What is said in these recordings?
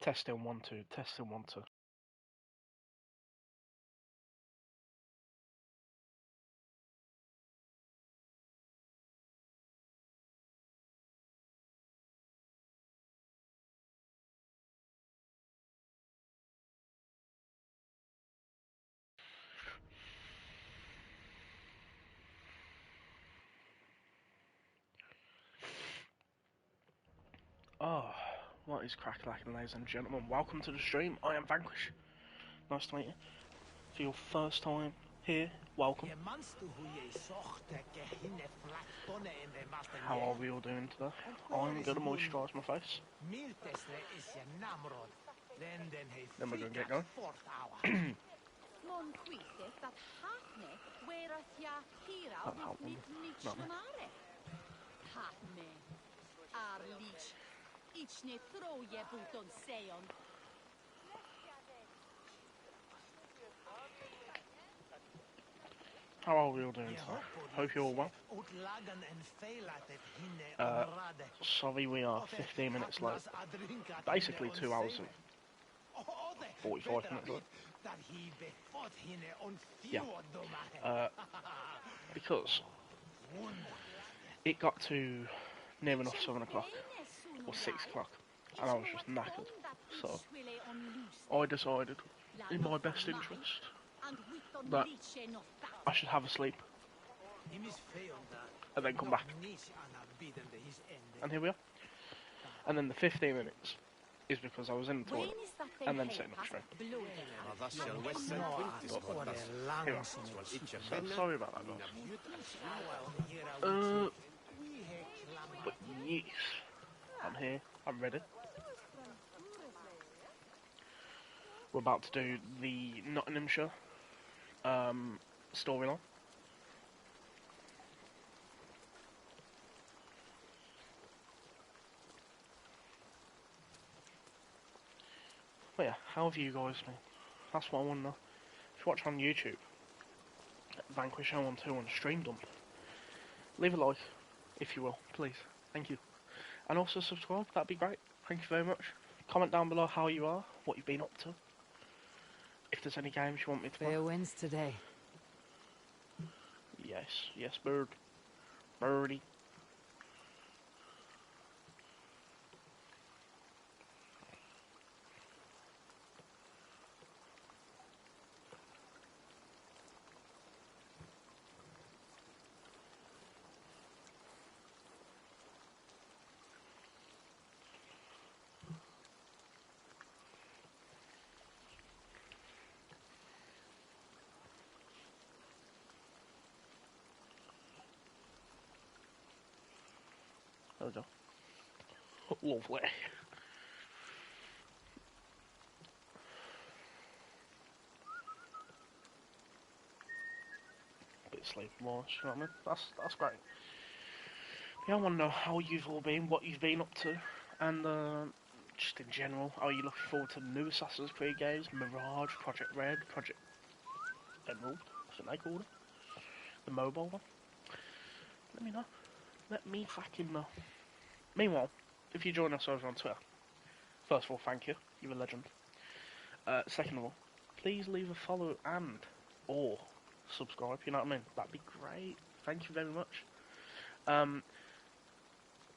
Testing 1 2. Testing 1 2. Oh, what is crack-lacking, ladies and gentlemen? Welcome to the stream. I am Vanquish. Nice to meet you. For your first time here, welcome. How are we all doing today? I'm going to moisturise my face. Then we're going to get going. That'll help me. Not me. How are we all doing today? Hope you're all well. Sorry we are 15 minutes late. Basically 2 hours and 45 minutes late. Yeah. Because it got to near enough 7 o'clock or 6 o'clock and I was just knackered. So I decided, in my best interest, that I should have a sleep and then come back. And here we are. And then the 15 minutes is because I was in the toilet and then sitting up straight. So, sorry about that, guys. But yes, I'm here, I'm ready. We're about to do the Nottinghamshire storyline. But yeah, how have you guys been? That's what I want to know. If you watch on YouTube, Vanquish 012 on Stream Dump, leave a like, if you will, please. Thank you. And also subscribe, that'd be great. Thank you very much. Comment down below how you are, what you've been up to. If there's any games you want me to play. Fair wins today. Yes, bird. Birdie. There we go. Lovely. Bit of sleep more, you know what I mean? That's great. Yeah, I want to know how you've all been, what you've been up to, and just in general, are you looking forward to the new Assassin's Creed games? Mirage, Project Red, Project Emerald, I think they called it. The mobile one. Let me know. Let me fucking know. Meanwhile, if you join us over on Twitter, first of all, thank you. You're a legend. Second of all, please leave a follow and or subscribe. You know what I mean? That'd be great. Thank you very much.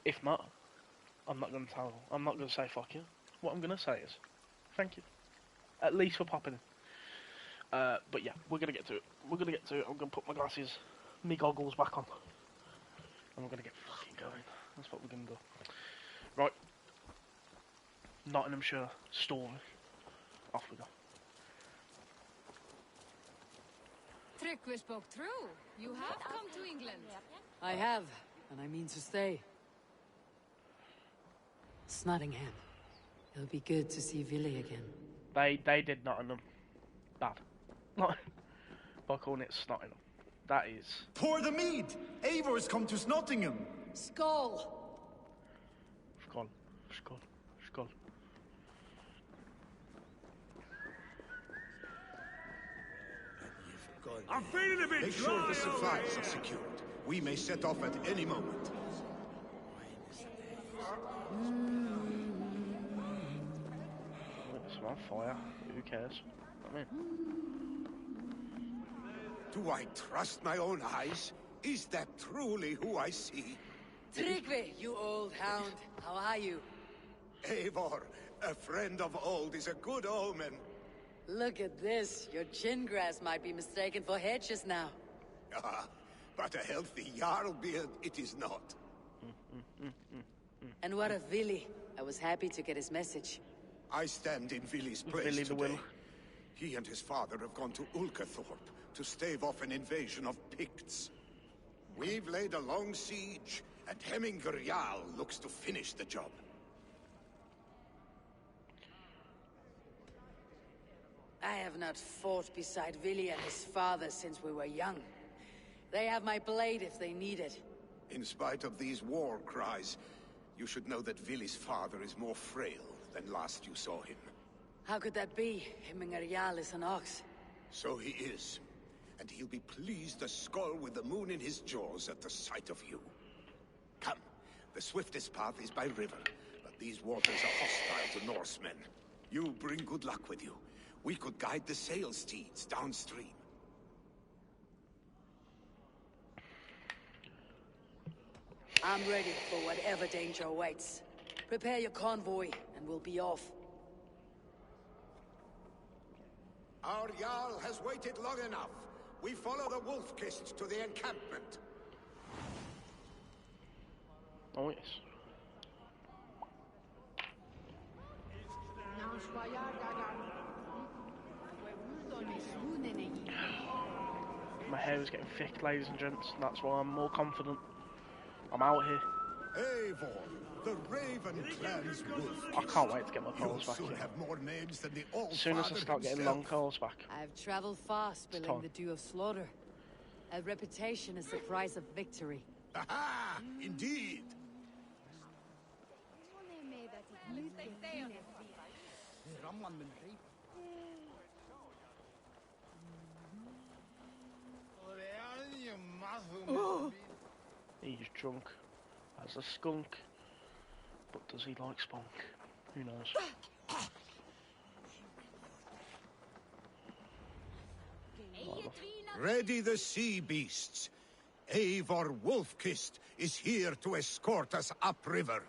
If not, I'm not going to tell. I'm not going to say fuck you. What I'm going to say is, thank you. At least for popping in. But yeah, we're going to get to it. I'm going to put my glasses, me goggles back on. And we're going to get fucking going. That's what we're going to do. Right. Nottinghamshire story. Off we go. Tryggvi spoke true. You have come to England. I have, and I mean to stay. It's Nottingham. It'll be good to see Villy again. They did Nottingham bad. By calling it Snottingham. That is... Pour the mead! Eivor's come to Nottingham! Skull! Skull. I'm feeling a bit Make sure the supplies are secured. We may set off at any moment. on fire. Who cares? I mean, Do I trust my own eyes? Is that truly who I see? Tryggvi, you old hound. How are you? Eivor, a friend of old is a good omen. Look at this. Your chin grass might be mistaken for hedges now. Ah, but a healthy Jarl beard it is not. And what of Vili? I was happy to get his message. I stand in Vili's place Vili the today. Will. He and his father have gone to Ulkathorpe to stave off an invasion of Picts. We've laid a long siege, and Hemminger Jarl looks to finish the job. I have not fought beside Vili and his father since we were young. They have my blade if they need it. In spite of these war cries, you should know that Vili's father is more frail than last you saw him. How could that be? Hemminger Jarl is an ox. So he is. And he'll be pleased as skull with the moon in his jaws at the sight of you. Come, the swiftest path is by river, but these waters are hostile to Norsemen. You bring good luck with you. We could guide the sail steeds downstream. I'm ready for whatever danger awaits. Prepare your convoy, and we'll be off. Our Jarl has waited long enough. We follow the Wolf-Kist to the encampment. oh yes. My hair is getting thick, ladies and gents. That's why I'm more confident. I'm out here. Eivor, the Raven Clan's wolf. I can't wait to get my You'll curls back soon here. have more names than the All As soon as I Father start getting himself. long curls back. I've traveled far, spilling time. the dew of slaughter. A reputation is the price of victory. Aha! Indeed! He's drunk as a skunk. But does he like spunk? Who knows? Ready the sea beasts. Eivor Wolf-Kist is here to escort us upriver.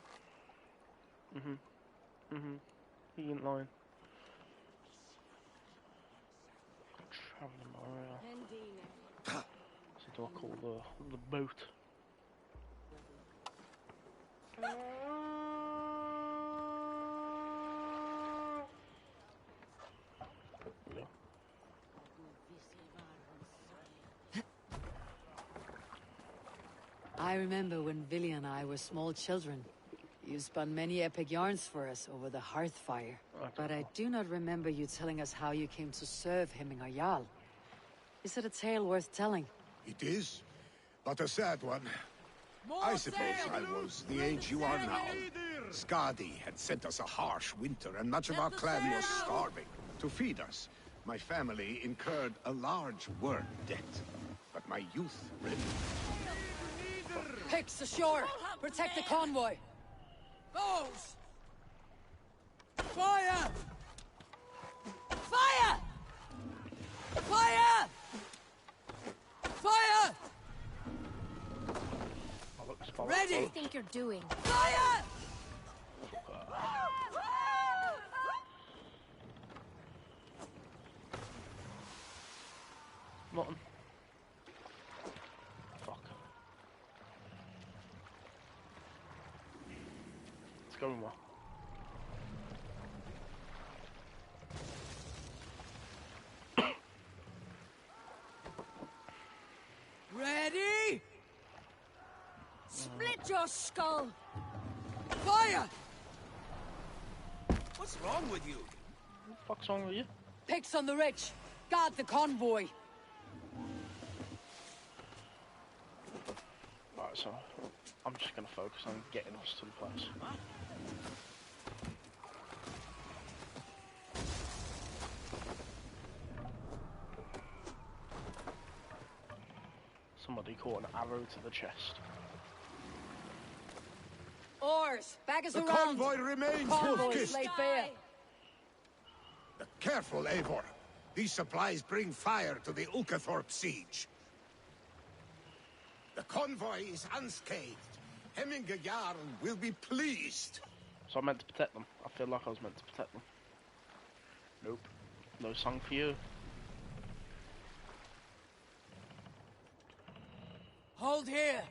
He ain't lying. Travelling around. So do I call the boat? Yeah. I remember when Vili and I were small children. You spun many epic yarns for us over the hearth fire. But I do not remember you telling us how you came to serve Hemminger Jarl. Is it a tale worth telling? It is, but a sad one. I suppose I was the age you are now. Skadi had sent us a harsh winter, and much of our clan was starving. To feed us, my family incurred a large word debt. But my youth remained. Picks ashore! Protect the convoy! Bows! Fire! Fire! Fire! Fire! Ready! What do you think you're doing? Fire! Nothing. Fuck. It's going well. Ready? Split your skull! Fire! What's wrong with you? What the fuck's wrong with you? Picks on the rich. Guard the convoy. Right, so I'm just gonna focus on getting us to the place. Somebody caught an arrow to the chest. Oars, back us The around. convoy remains, Convoy Wolf-Kist. laid bare. Careful, Eivor. These supplies bring fire to the Ulcathorpe siege. The convoy is unscathed. Hemminga Jarl will be pleased. So I meant to protect them. I feel like I was meant to protect them. Nope. No song for you. Hold here!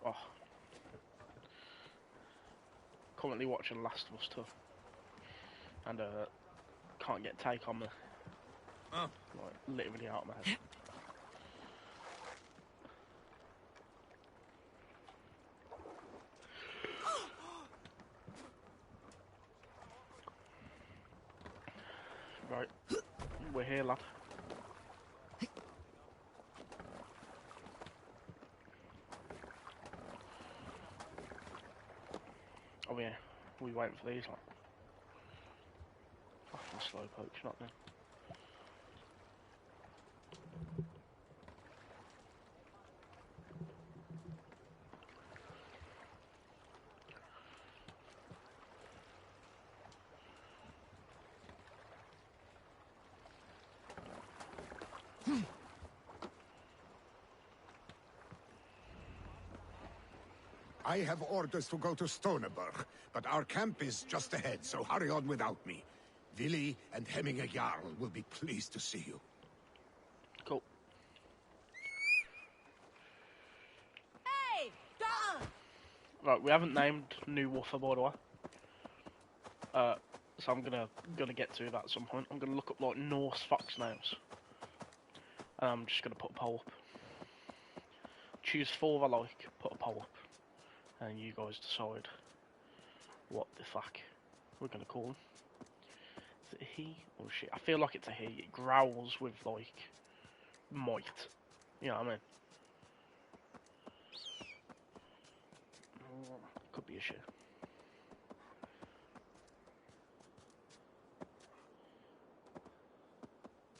Oh. Currently watching Last of Us 2. And can't get take on me. Huh? Like, literally out of my head. Right. We're here, lad. Oh yeah, we waiting for these, like. Fucking slow poke, not then. I have orders to go to Stoneberg, but our camp is just ahead, so hurry on without me. Vili and Hemminga Jarl will be pleased to see you. Cool. Hey! Don! Right, we haven't named New Woofer, by the way. So I'm gonna get to that at some point. I'm gonna look up like Norse fox names. And I'm just gonna put a poll up. Choose 4 I like, put a poll up. And you guys decide what the fuck we're gonna call him. Is it a he or she? I feel like it's a he. It growls with like might. You know what I mean? Could be a she.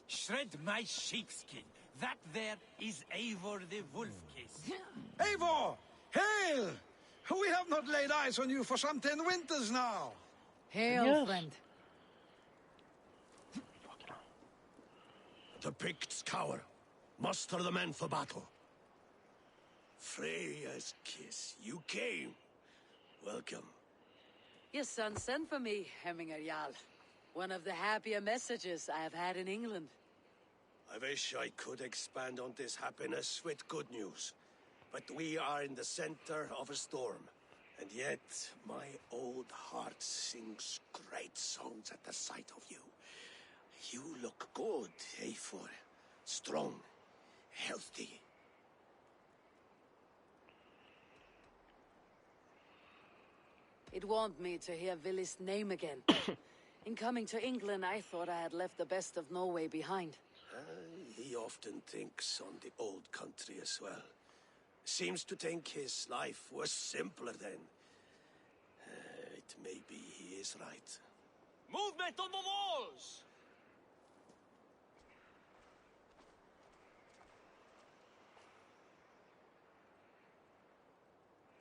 Shred my sheepskin. That there is Eivor the Wolf-Kiss. Eivor! Hail! We have not laid eyes on you for some 10 winters now. Hail, Yes. friend. The Picts cower. Muster the men for battle. Freya's kiss. You came. Welcome. Your son sent for me, Hemminger Jarl. One of the happier messages I have had in England. I wish I could expand on this happiness with good news. But we are in the center of a storm. And yet, my old heart sings great songs at the sight of you. You look good, Eivor. Strong, healthy. It warmed me to hear Vili's name again. In coming to England, I thought I had left the best of Norway behind. He often thinks on the old country as well. Seems to think his life was simpler then. It may be he is right. Movement on the walls!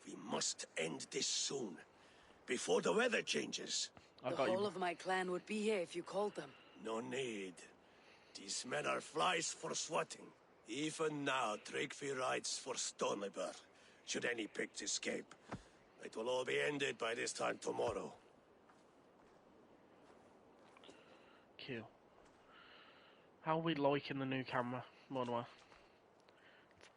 We must end this soon, before the weather changes. I The got whole you. of my clan would be here if you called them. No need. These men are flies for swatting. Even now, Tryggvi rides for Stoneberg. Should any Picts escape, it will all be ended by this time tomorrow. Cool. How are we liking the new camera, by the way?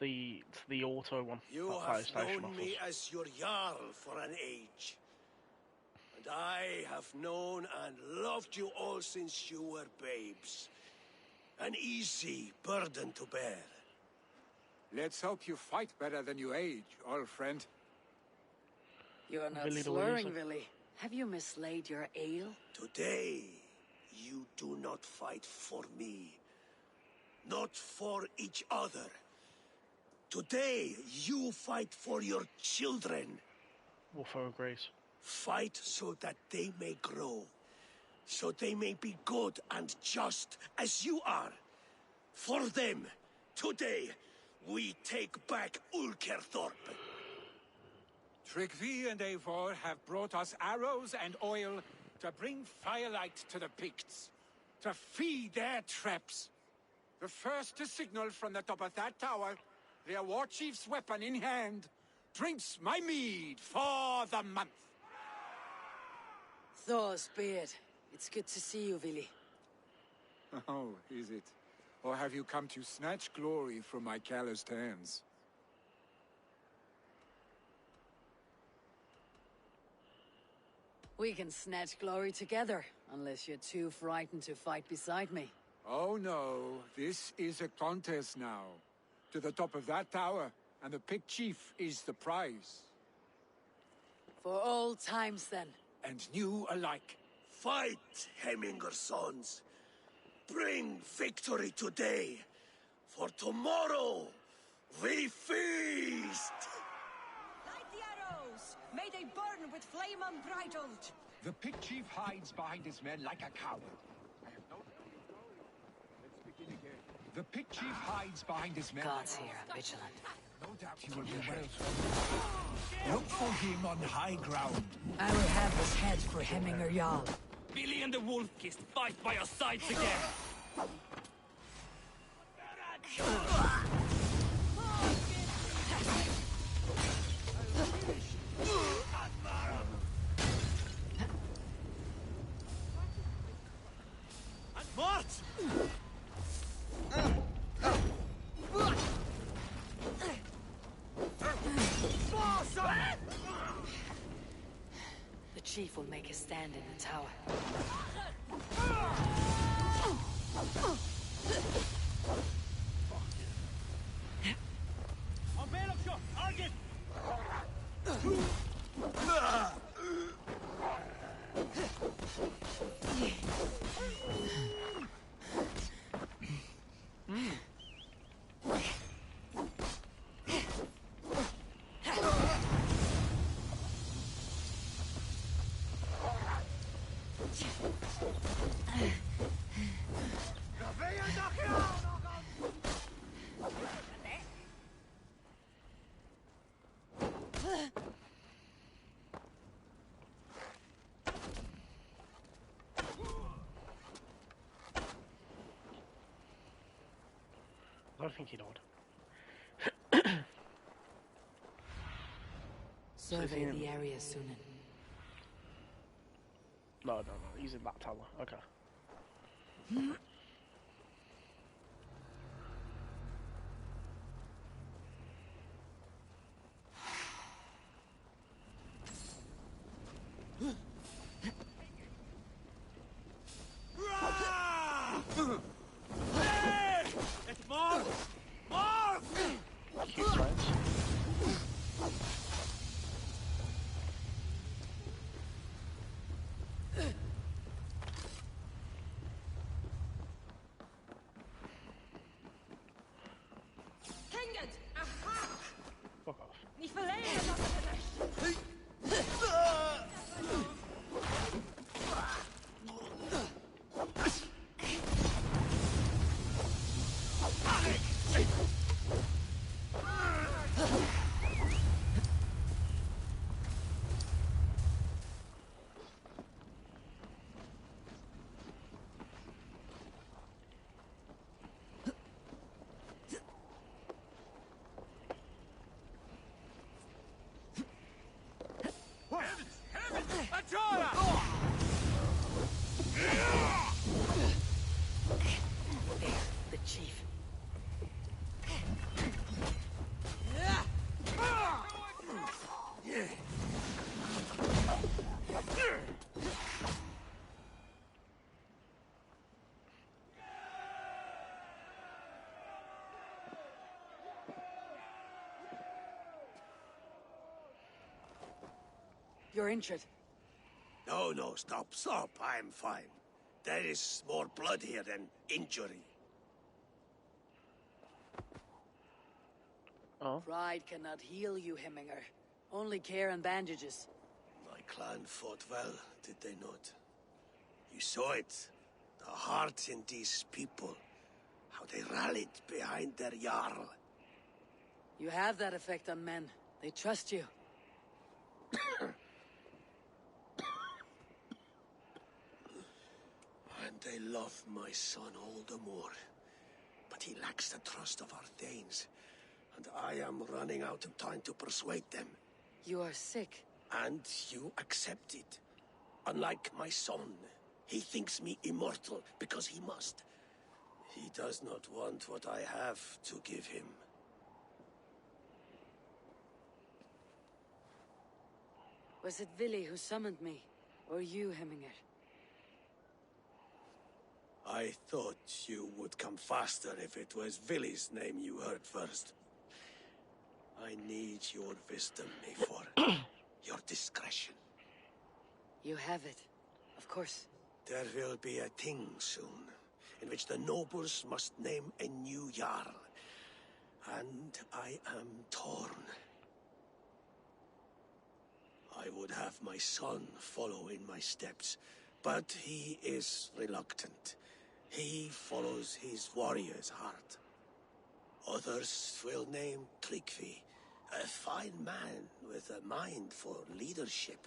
It's the auto one. You that have PlayStation known me offers. as your Jarl for an age. And I have known and loved you all since you were babes. An easy burden to bear. Let's hope you fight better than you age, old friend. You are not Vili the slurring, Weasel. Vili. Have you mislaid your ale? Today, you do not fight for me. Not for each other. Today, you fight for your children. Wolfer agrees. Fight so that they may grow. So they may be good and just as you are. For them, today, we take back Ulkerthorpe. Tryggvi and Eivor have brought us arrows and oil to bring firelight to the Picts, to feed their traps. The first to signal from the top of that tower, their war chief's weapon in hand, drinks my mead for the month. Thor's beard. It's good to see you, Vili. Oh, is it? Or have you come to snatch glory from my calloused hands? We can snatch glory together, unless you're too frightened to fight beside me. Oh no, this is a contest now. To the top of that tower, and the Pict Chief is the prize. For old times, then. And new alike. Fight, Hemminger's sons. Bring victory today, for tomorrow we feast! Light the arrows! May they burn with flame unbridled! The Pict Chief hides behind his men like a coward. I have no... Let's begin again. The Pict Chief hides behind his men. God's here, I'm vigilant. No doubt he will be well. Look for him on high ground. I will have his head for Hemminger Jarl. Billy and the Wolf-Kissed fight by your sides again! Mort! The chief will make a stand in the tower. I don't think he died. Survey the area, Sunan. No, he's in that tower. Okay. Cute friends. Kinged! Aha! Fuck off. Ni verleden dat het The chief. You're injured. No, stop. I'm fine. There is more blood here than injury. Oh. Pride cannot heal you, Hemminger. Only care and bandages. My clan fought well, did they not? You saw it. The heart in these people. How they rallied behind their Jarl. You have that effect on men. They trust you. And they love my son all the more. But he lacks the trust of our Thanes. And I am running out of time to persuade them. You are sick. And you accept it. Unlike my son, he thinks me immortal because he must. He does not want what I have to give him. Was it Vili who summoned me? Or you, Hemminger? I thought you would come faster if it was Vili's name you heard first. I need your wisdom, Mayfor. Your discretion. You have it. Of course. There will be a thing soon, in which the nobles must name a new Jarl. And I am torn. I would have my son follow in my steps, but he is reluctant. He follows his warrior's heart. Others will name Tryggvi, a fine man with a mind for leadership.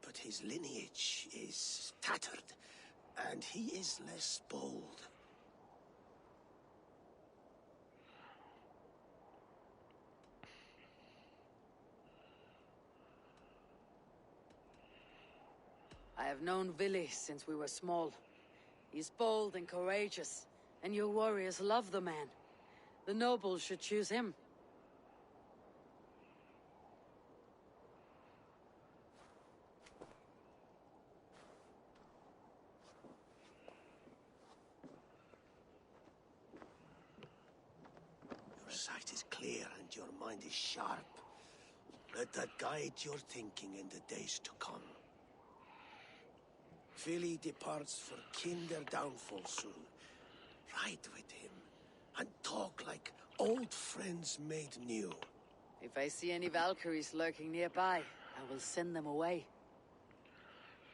But his lineage is tattered, and he is less bold. I have known Vili since we were small. He's bold and courageous, and your warriors love the man. The nobles should choose him. Your sight is clear and your mind is sharp. Let that guide your thinking in the days to come. Vili departs for kinder downfall soon. Ride with him and talk like old friends made new. If I see any Valkyries lurking nearby, I will send them away.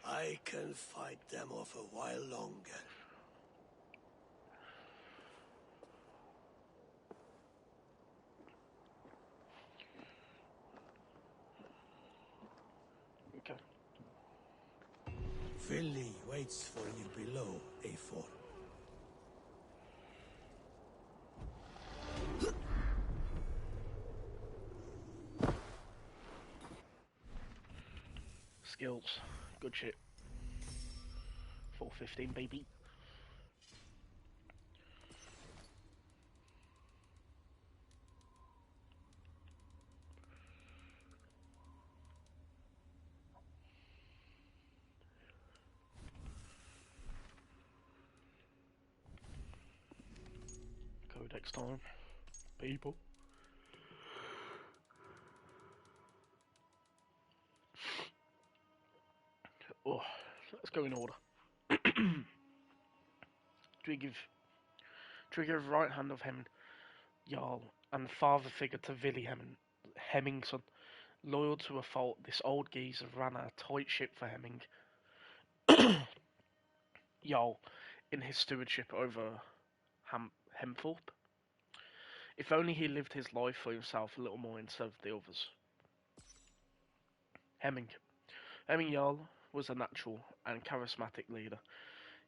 I can fight them off a while longer. Okay. Vili waits for you below, A4. Skills. Good shit. 415, baby. Codex time. People. Oh, let's go in order. Trigger of right hand of Hemming, Jarl, and father figure to Vili Hemmingson. Loyal to a fault, this old geezer ran a tight ship for Hemming. Jarl, in his stewardship over Hemthorpe. If only he lived his life for himself a little more instead of the others. Hemming Jarl was a natural and charismatic leader.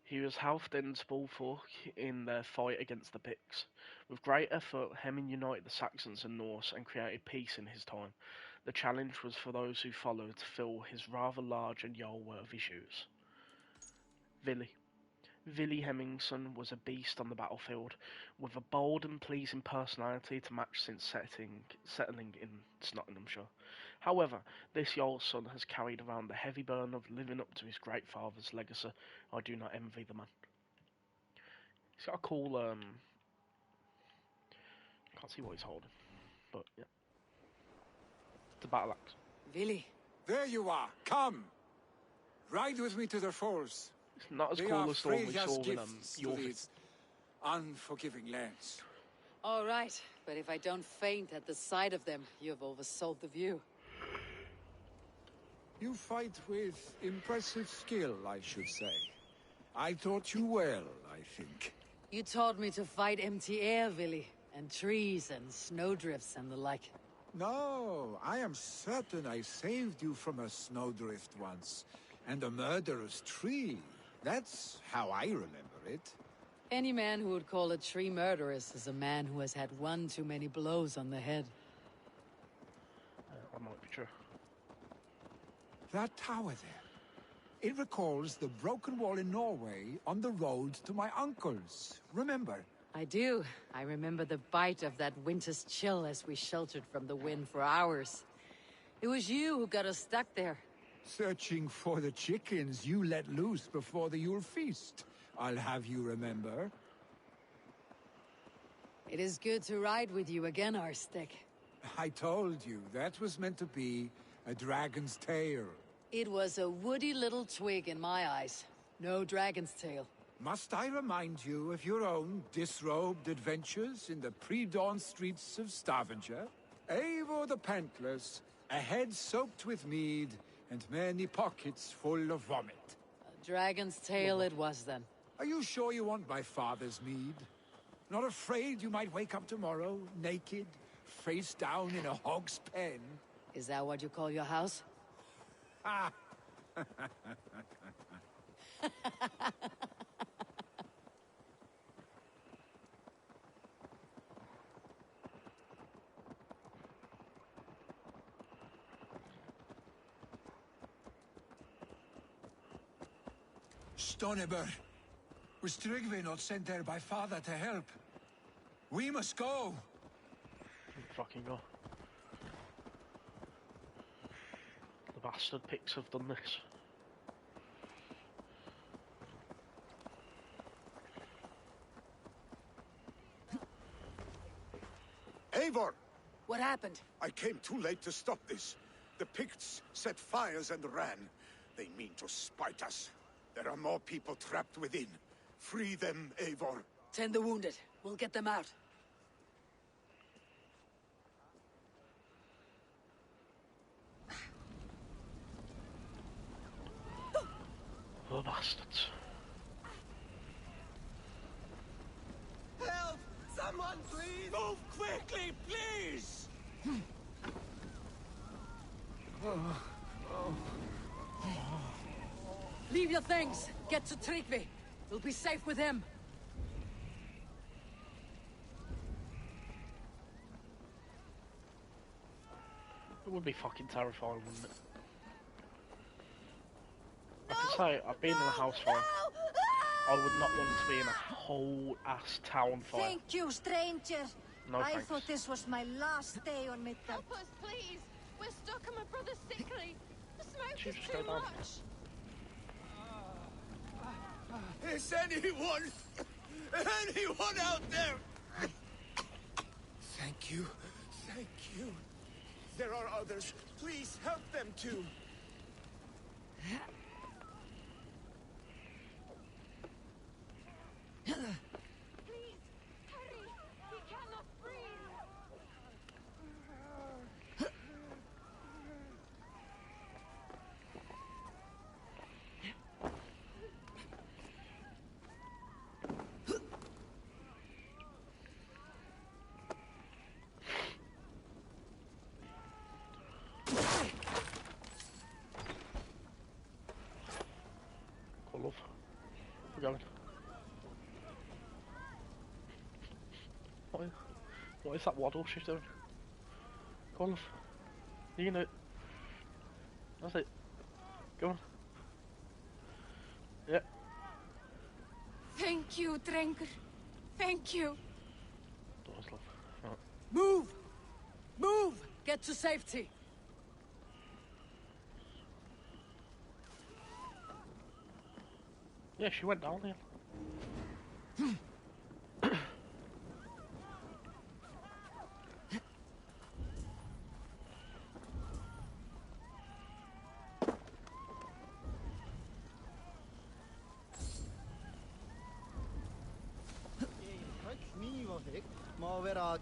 He was Halfden's bulwark in their fight against the Picts. With great effort, Hemming united the Saxons and Norse and created peace in his time. The challenge was for those who followed to fill his rather large and Jarl-worthy shoes. Vili Hemmingson was a beast on the battlefield, with a bold and pleasing personality to match since settling in Nottinghamshire. However, this Jarl's son has carried around the heavy burden of living up to his great father's legacy. I do not envy the man. He's got a cool, can't see what he's holding, but yeah. The battle axe. Vili. There you are. Come. Ride with me to the falls. It's not as They cool are as the one we Freya's saw in gifts to York. these unforgiving lands. All right, but if I don't faint at the sight of them, you've oversold the view. You fight with impressive skill, I should say. I taught you well, I think. You taught me to fight empty air, Vili, and trees and snowdrifts and the like. No, I am certain I saved you from a snowdrift once, and a murderous tree. That's how I remember it. Any man who would call a tree murderous is a man who has had one too many blows on the head. That might be true. That tower there. It recalls the broken wall in Norway on the road to my uncle's. Remember? I do. I remember the bite of that winter's chill as we sheltered from the wind for hours. It was you who got us stuck there. Searching for the chickens you let loose before the Yule feast. I'll have you remember. It is good to ride with you again, Arstick. I told you, that was meant to be a dragon's tail. It was a woody little twig in my eyes. No dragon's tail. Must I remind you of your own disrobed adventures in the pre-dawn streets of Stavanger? Eivor the Pantless, a head soaked with mead, and many pockets full of vomit. A dragon's tail it was then. Are you sure you want my father's mead? Not afraid you might wake up tomorrow, naked, face down in a hog's pen? Is that what you call your house? Ah! Stoneber, was Tryggve not sent there by father to help? We must go! Fucking go. The bastard pigs have done this. Eivor! What happened? I came too late to stop this. The Picts set fires and ran. They mean to spite us. There are more people trapped within. Free them, Eivor. Tend the wounded. We'll get them out. The bastards. Help! Someone, please! Move quickly, please! Leave your things. Get to Tryggve. We'll be safe with him. It would be fucking terrifying, wouldn't it? I can say I've been in a house fire. I would not want to be in a whole ass town fire. Thank you, stranger. No I thanks. thought this was my last day on Midgard. Help us, please! We're stuck and my brother's sickly. The smoke Should is just too go down. much. Is anyone out there? Thank you. Thank you. There are others. Please help them too. Please, hurry! He cannot breathe! Cool, love. We're going. What is that waddle she's doing? Go on, love. You can do it. That's it. Go on. Yeah. Thank you, Drengur. Thank you. Doors, love. Right. Move! Move! Get to safety. Yeah, she went down there.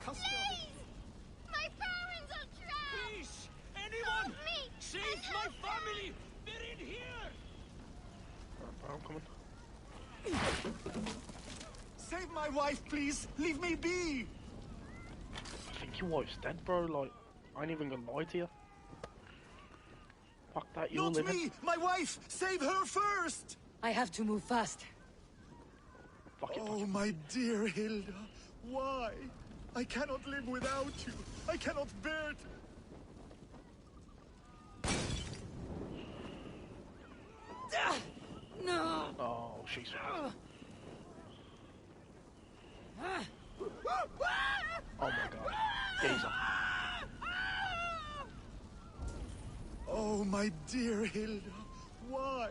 Please! My parents are trapped! Please! Anyone! Help me! Save my family! They're in here! I'm coming. Save my wife, please! Leave me be! I think your wife's dead, bro. Like, I ain't even gonna lie to you. Fuck that, you're Not living. me! My wife! Save her first! I have to move fast. Fuck it, Oh, my dear Hilda. Why? I cannot live without you. I cannot bear to... No! Oh, she's Oh my god. Geezer. Oh, my dear Hilda. Why?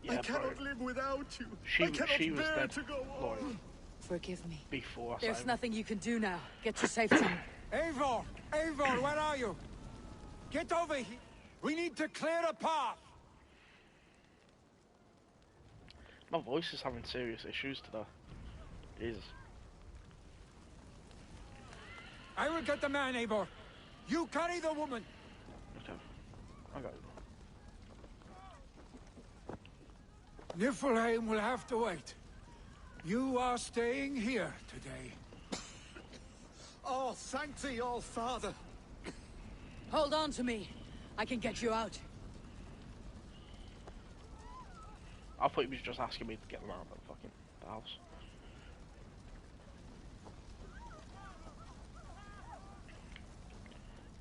Yeah, I cannot bro. live without you. She I cannot was bear dead. to go Like, on. Forgive me. before I There's saved nothing you can do now. Get to safety. Eivor! Eivor, where are you? Get over here! We need to clear a path! My voice is having serious issues today. Jesus. I will get the man, Eivor. You carry the woman. Okay. I got it. Niflheim will have to wait. You are staying here today. Oh, thank thee, all father. Hold on to me. I can get you out. I thought he was just asking me to get them out of the fucking house.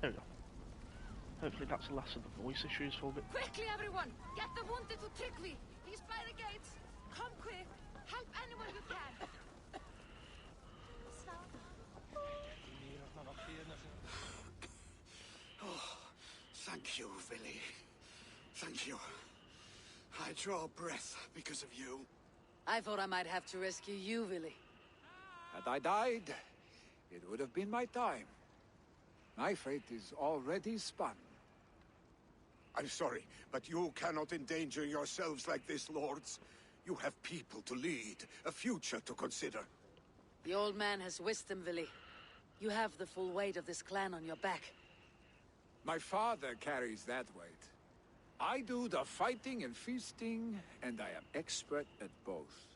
There we go. Hopefully that's the last of the voice issues for a bit. Quickly, everyone! Get the wounded to Tryggvi! He's by the gates! Come quick! Help anyone you can! Oh, thank you, Vili. Thank you. I draw breath because of you. I thought I might have to rescue you, Willy. Had I died, it would have been my time. My fate is already spun. I'm sorry, but you cannot endanger yourselves like this, lords. You have people to lead, a future to consider. The old man has wisdom, Willy. You have the full weight of this clan on your back. My father carries that weight. I do the fighting and feasting, and I am expert at both.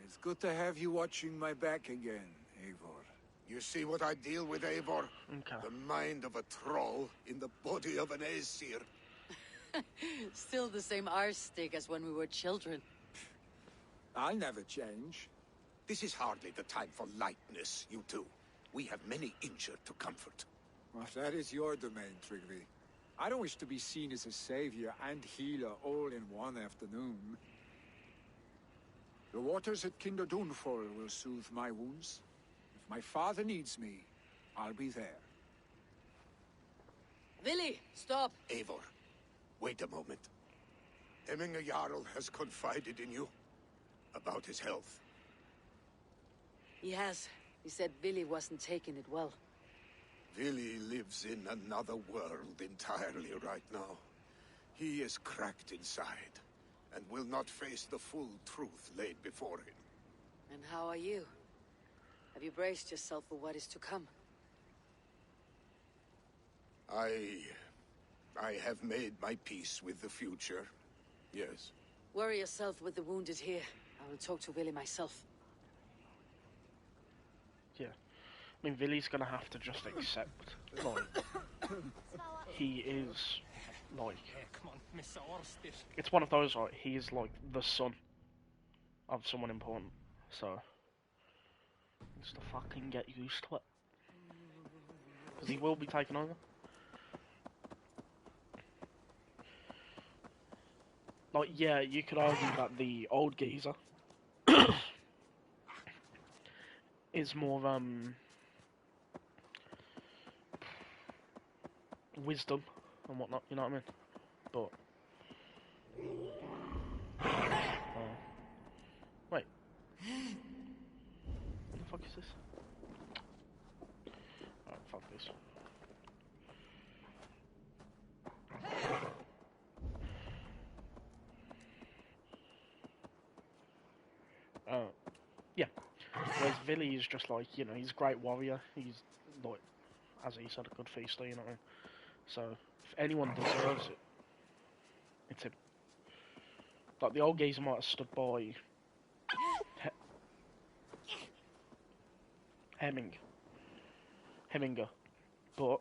It's good to have you watching my back again, Eivor. You see what I deal with, Eivor? Okay. The mind of a troll in the body of an Aesir. Still the same arse stick as when we were children. I'll never change. This is hardly the time for lightness, you two. We have many injured to comfort. Well, that is your domain, Tryggvi. I don't wish to be seen as a savior and healer all in one afternoon. The waters at Kinderdunfol will soothe my wounds. If my father needs me, I'll be there. Willy, stop! Eivor, wait a moment. Hemminger Jarl has confided in you about his health. He has. He said Willy wasn't taking it well. Vili lives in another world entirely right now. He is cracked inside, and will not face the full truth laid before him. And how are you? Have you braced yourself for what is to come? I have made my peace with the future, yes. Worry yourself with the wounded here. I will talk to Willy myself. Yeah. I mean, Willy's gonna have to just accept, like, he is, like, it's one of those, like, he is, like, the son of someone important, so, just to fucking get used to it. Because he will be taken over. Like, yeah, you could argue that the old geezer is more, wisdom and whatnot, you know what I mean? But wait, what the fuck is this? Alright, fuck this. Yeah. Whereas Willy is just like, you know, he's a great warrior. He's like, as he said, a good feaster, you know what I mean? So, if anyone deserves it, it's him. Like, the old geezer might have stood by Hemminger, but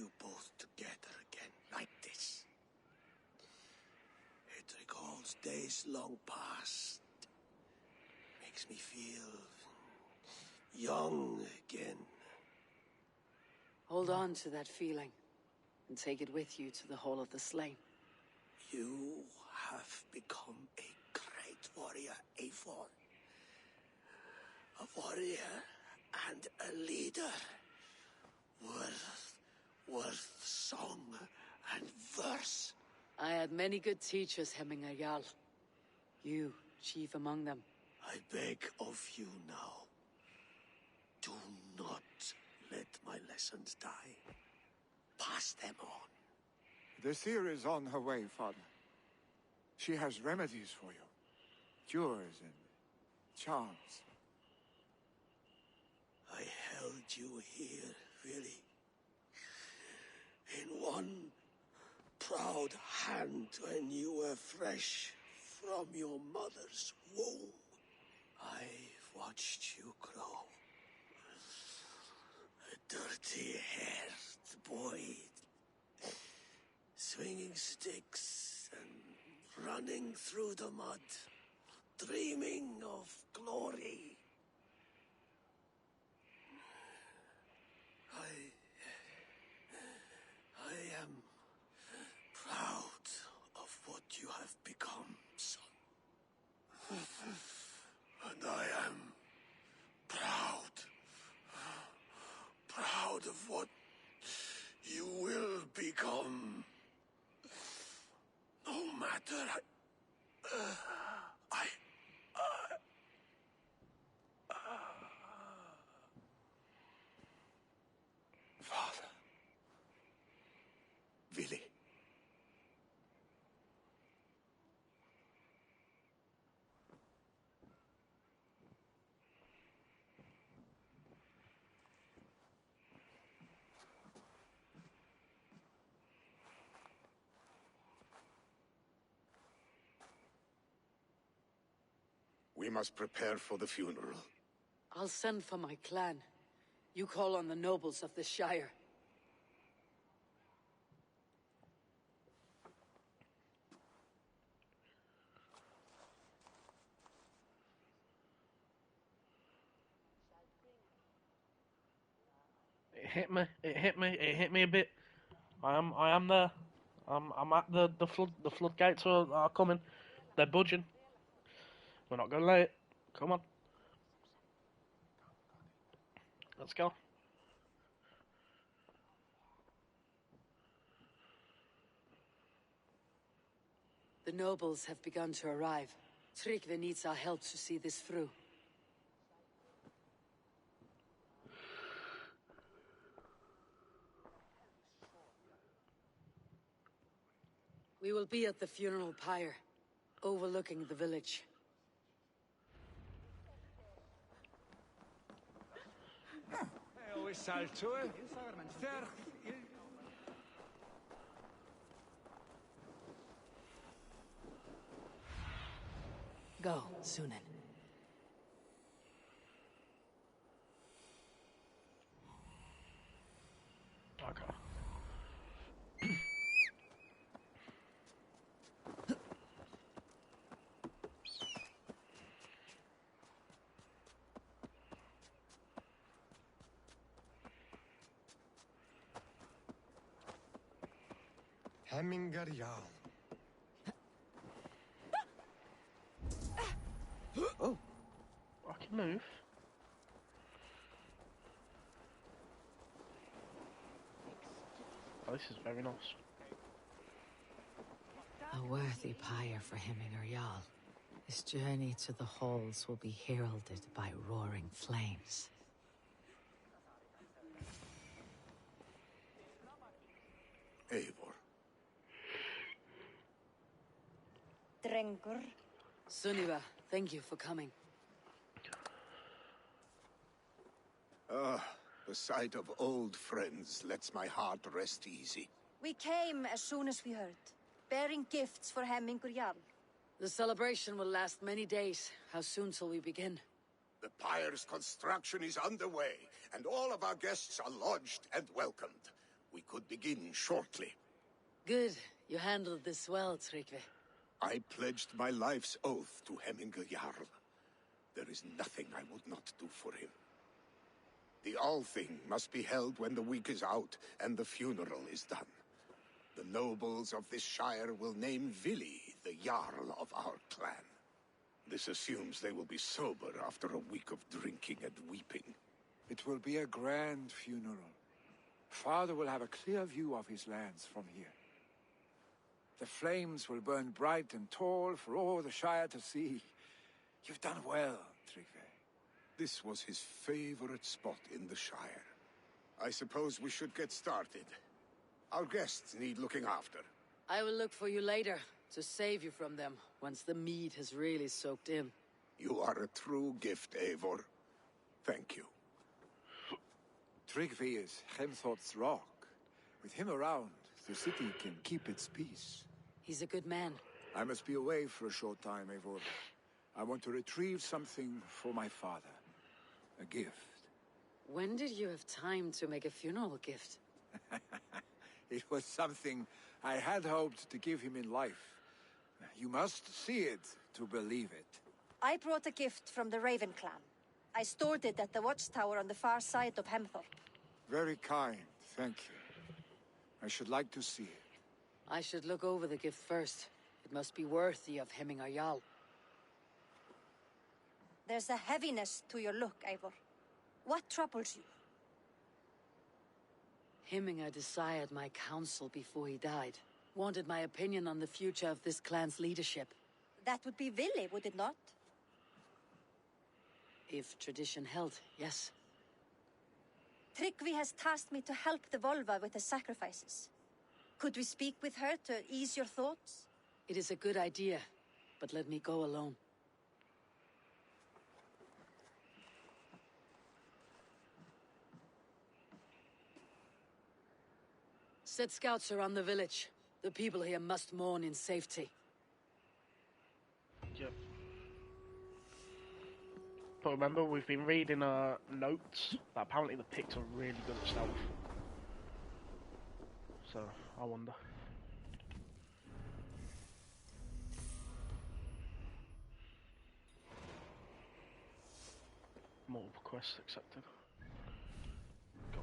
you both together again like this. It recalls days long past. Makes me feel young again. Hold on to that feeling, and take it with you to the Hall of the Slain. You have become a great warrior, Eivor. A warrior and a leader. Worth song and verse. I had many good teachers, Hemminger Jarl. You, chief among them. I beg of you now. Do not let my lessons die. Pass them on. The seer is on her way, Father. She has remedies for you. Cures and charms. I held you here, really. In one proud hand when you were fresh from your mother's womb. I've watched you grow. A dirty-haired boy, swinging sticks and running through the mud, dreaming of glory. I am proud of what you have become, son. And I am proud of what you will become. No matter Father. Willi. We must prepare for the funeral. I'll send for my clan. You call on the nobles of the Shire. It hit me a bit. I am there. I'm at the floodgates are coming. They're budging. We're not gonna let it. Come on. Let's go. The nobles have begun to arrive. Tryggvi needs our help to see this through. We will be at the funeral pyre, overlooking the village. Go, Sunan. Okay. Hemminger Jarl. Oh. I can move. Oh, this is very nice. A worthy pyre for Hemminger Jarl. His journey to the halls will be heralded by roaring flames. Eivor. Drengur. Sunniva, thank you for coming. The sight of old friends lets my heart rest easy. We came as soon as we heard, bearing gifts for Hemminger Jarl. The celebration will last many days. How soon shall we begin? The pyre's construction is underway, and all of our guests are lodged and welcomed. We could begin shortly. Good. You handled this well, Tryggvi. I pledged my life's oath to Hemminger Jarl. There is nothing I would not do for him. The Althing must be held when the week is out and the funeral is done. The nobles of this shire will name Vili the Jarl of our clan. This assumes they will be sober after a week of drinking and weeping. It will be a grand funeral. Father will have a clear view of his lands from here. The flames will burn bright and tall for all the Shire to see. You've done well, Tryggvi. This was his favorite spot in the Shire. I suppose we should get started. Our guests need looking after. I will look for you later, to save you from them, once the mead has really soaked in. You are a true gift, Eivor. Thank you. Tryggvi is Hemthor's rock. With him around, the city can keep its peace. He's a good man. I must be away for a short time, Eivor. I want to retrieve something for my father. A gift. When did you have time to make a funeral gift? It was something I had hoped to give him in life. You must see it to believe it. I brought a gift from the Raven clan. I stored it at the watchtower on the far side of Hemthor. Very kind, thank you. I should like to see it. I should look over the gift first. It must be worthy of Hemminger Jarl. There's a heaviness to your look, Eivor. What troubles you? Hemminger desired my counsel before he died. Wanted my opinion on the future of this clan's leadership. That would be Vili, would it not? If tradition held, yes. Tryggvi has tasked me to help the Volva with the sacrifices. Could we speak with her to ease your thoughts? It is a good idea, but let me go alone. Set scouts around the village. The people here must mourn in safety. Yep. But remember, we've been reading notes that apparently the Picts are really good at stealth. So, I wonder. Multiple quests accepted. Go.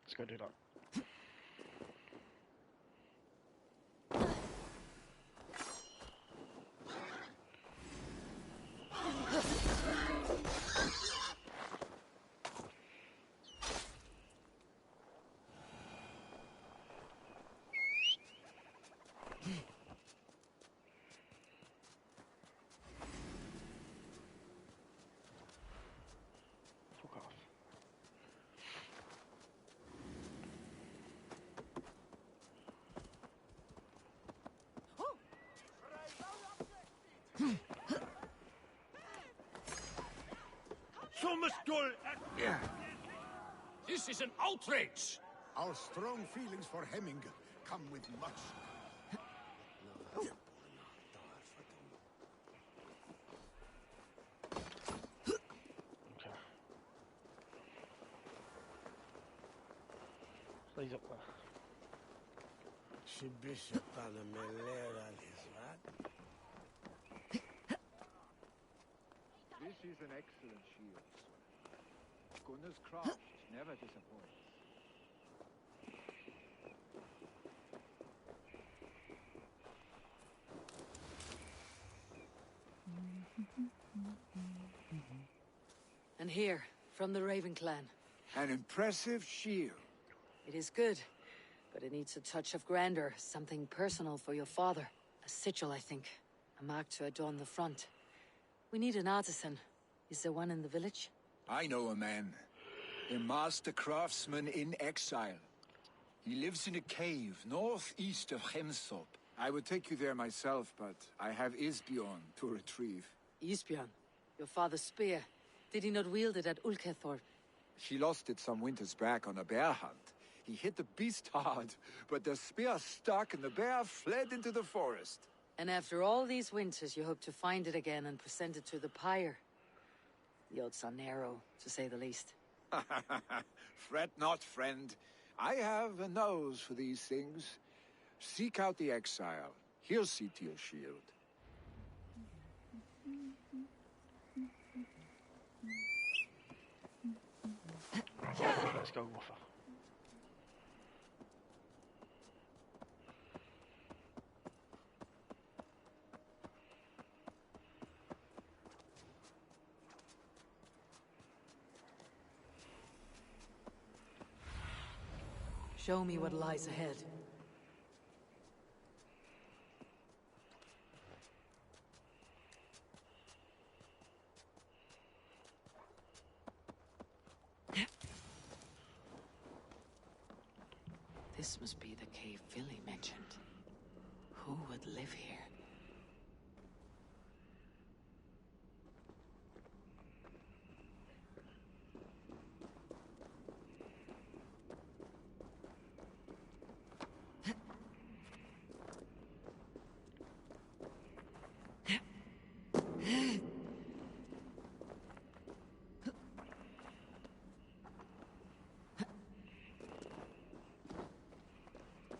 Let's go do that. Fuck off. This is an outrage! Our strong feelings for Hemminger come with much. Okay. Stays up there. This is an excellent shield. Gunnar's craft never disappoints. And here, from the Raven clan. An impressive shield. It is good, but it needs a touch of grandeur, something personal for your father. A sigil, I think. A mark to adorn the front. We need an artisan. Is there one in the village? I know a man. A master craftsman in exile. He lives in a cave northeast of Hemthorpe. I would take you there myself, but I have Isbjorn to retrieve. Isbjorn? Your father's spear. Did he not wield it at Ulkethorpe? He lost it some winters back on a bear hunt. He hit the beast hard, but the spear stuck and the bear fled into the forest. And after all these winters, you hope to find it again and present it to the pyre. The odds are narrow, to say the least. Fret not, friend. I have a nose for these things. Seek out the exile. He'll see to your shield. Let's go, Wuffer. Show me what lies ahead. This must be the cave Billy mentioned. Who would live here?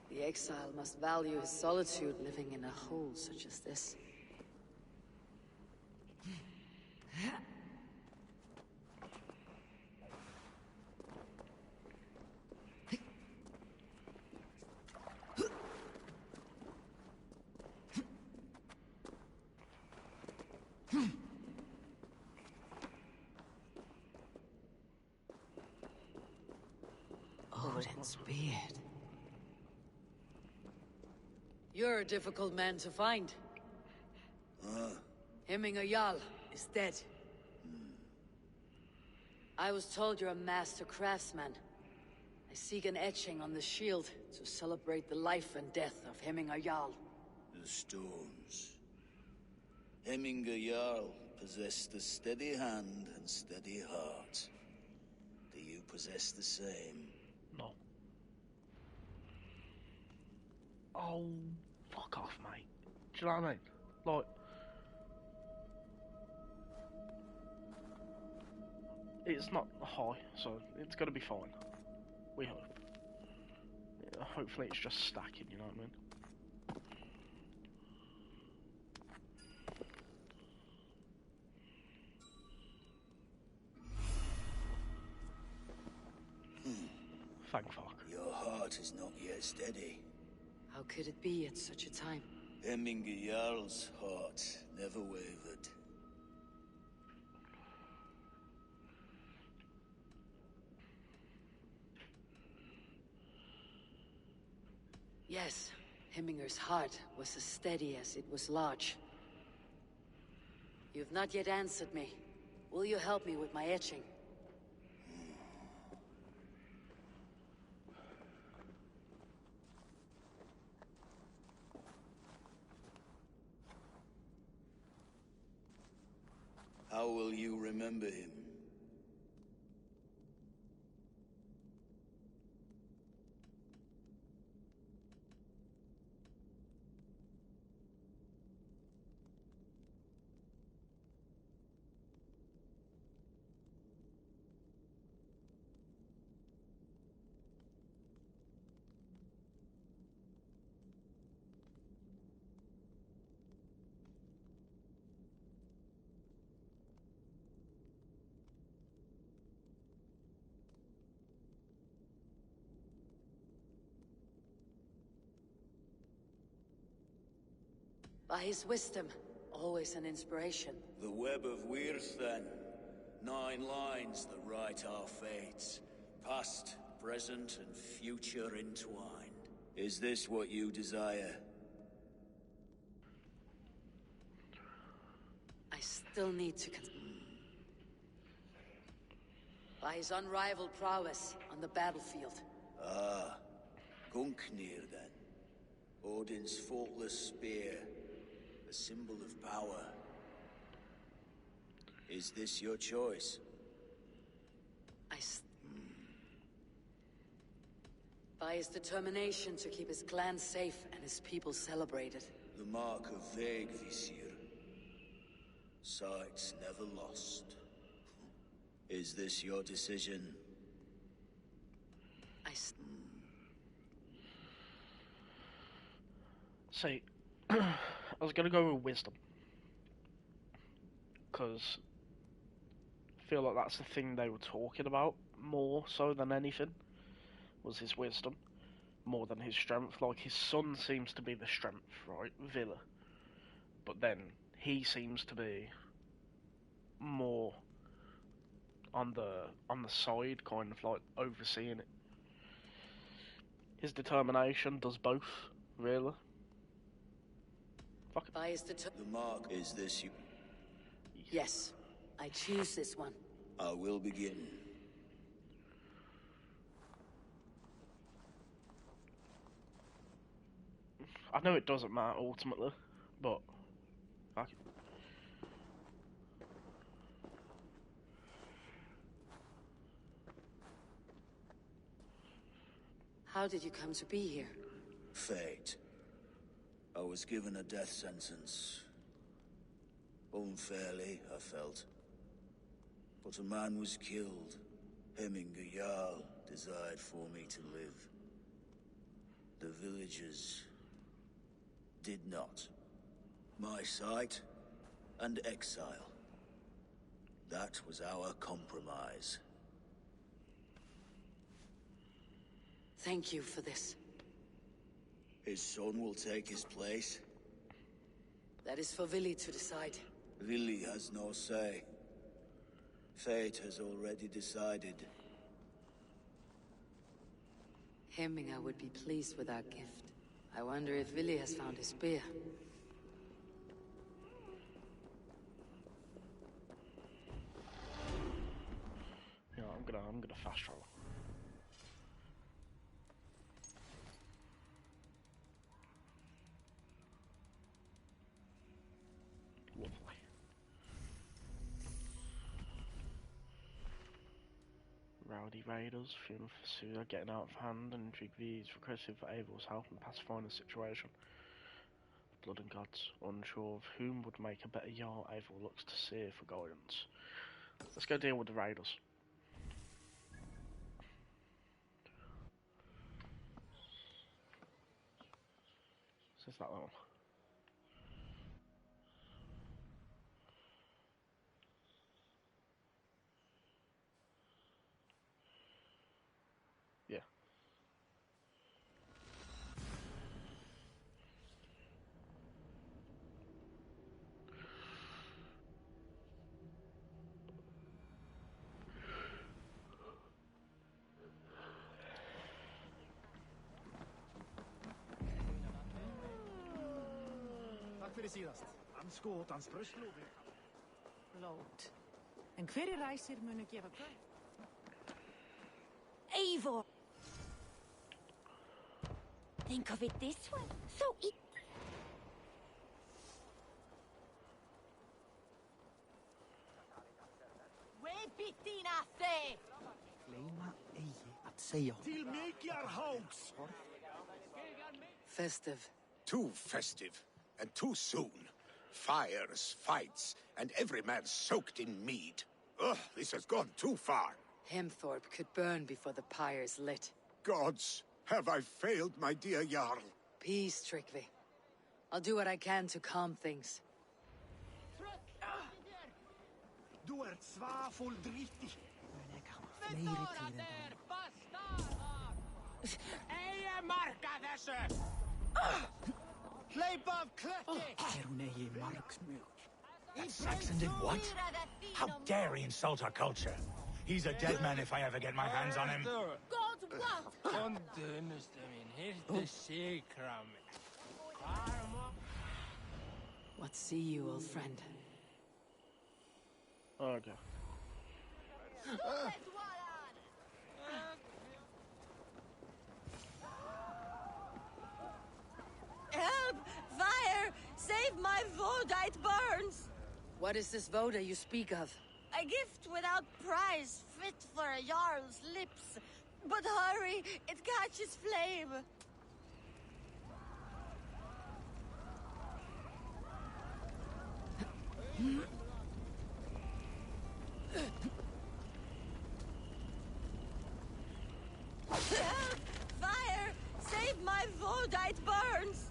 The exile must value his solitude living in a hole such as this. Odin's beard. You're a difficult man to find. Hemminger Jarl is dead. I was told you're a master craftsman. I seek an etching on the shield to celebrate the life and death of Hemminger Jarl. The stones. Hemminger Jarl possessed a steady hand and steady heart. Do you possess the same? No. Oh, fuck off, mate. Do you know what I mean? Like, it's not high, so it's gonna be fine. We hope. Yeah, hopefully it's just stacking, you know what I mean? Thank fuck. Your heart is not yet steady. How could it be at such a time? Hemminger Jarl's heart never wavered. Yes, Hemminger's heart was as steady as it was large. You've not yet answered me. Will you help me with my etching? How will you remember him? By his wisdom, always an inspiration. The web of Wirth, then. 9 lines that write our fates. Past, present, and future entwined. Is this what you desire? I still need to by his unrivaled prowess on the battlefield. Ah, Gungnir, then. Odin's faultless spear. A symbol of power. Is this your choice? By his determination to keep his clan safe and his people celebrated. The mark of vague visir. Sight never lost. Is this your decision? See, I was gonna go with wisdom. Because I feel like that's the thing they were talking about more so than anything, was his wisdom, more than his strength. Like, his son seems to be the strength, right, Villa, but then he seems to be more on the side, kind of like overseeing it. His determination does both, really. Fuck it. The mark, is this you? Yes, I choose this one. I will begin. I know it doesn't matter ultimately, but fuck it. How did you come to be here? Fate. I was given a death sentence. Unfairly, I felt. But a man was killed. Hemming a Jarl desired for me to live. The villagers did not. My sight and exile. That was our compromise. Thank you for this. His son will take his place. That is for Vili to decide. Vili has no say. Fate has already decided. Hemminga would be pleased with our gift. I wonder if Vili has found his spear. Yeah, I'm gonna fast travel. Lovely. Rowdy raiders, feeling pursued, are getting out of hand, and Trigvi is requesting for Avel's help in pacifying the situation. Blood and gods, unsure of whom would make a better Jarl, Avel looks to Seer for guidance. Let's go deal with the raiders. Says that one. Yeah. Takk fyrir síðast. Anskotans bröstlófi. Lót. En hverjir ræsir munu gefa hvað? Eivor! Think of it this way. So it... Gleyma eigi að segja honum. Til mikjar hóks! Festive. Too festive, and too soon. Fires, fights, and every man soaked in mead. Ugh, this has gone too far. Hemthorpe could burn before the pyre's lit. Gods, have I failed my dear Jarl? Peace, Trigvi. I'll do what I can to calm things. Du svaful dritti. Men ég hafa fleiri til en Eigi marka þessu! Hleyp af klökki! hún eigi marksmjög. That Saxon did what? How dare he insult our culture? He's a dead man if I ever get my hands on him. God, what? Komdu, unnustu mín, hirtu sikra mig. What see you, old friend? Okay. Help! Fire! Save my Voda, it burns! What is this Voda you speak of? A gift without price, fit for a Jarl's lips. But hurry, it catches flame. Help! Fire! Save my Vodite burns!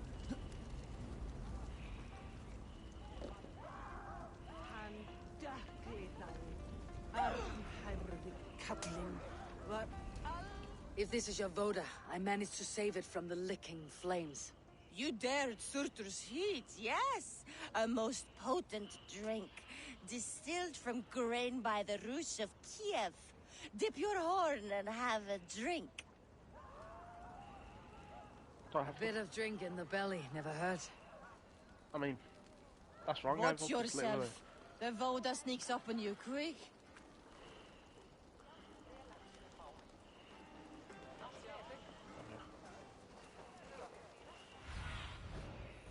If this is your Voda, I managed to save it from the licking flames. You dared Surtur's heat, yes! A most potent drink, distilled from grain by the Rus of Kiev. Dip your horn and have a drink. A bit of drink in the belly never hurt. I mean, that's wrong. Watch yourself. The Voda sneaks up on you quick.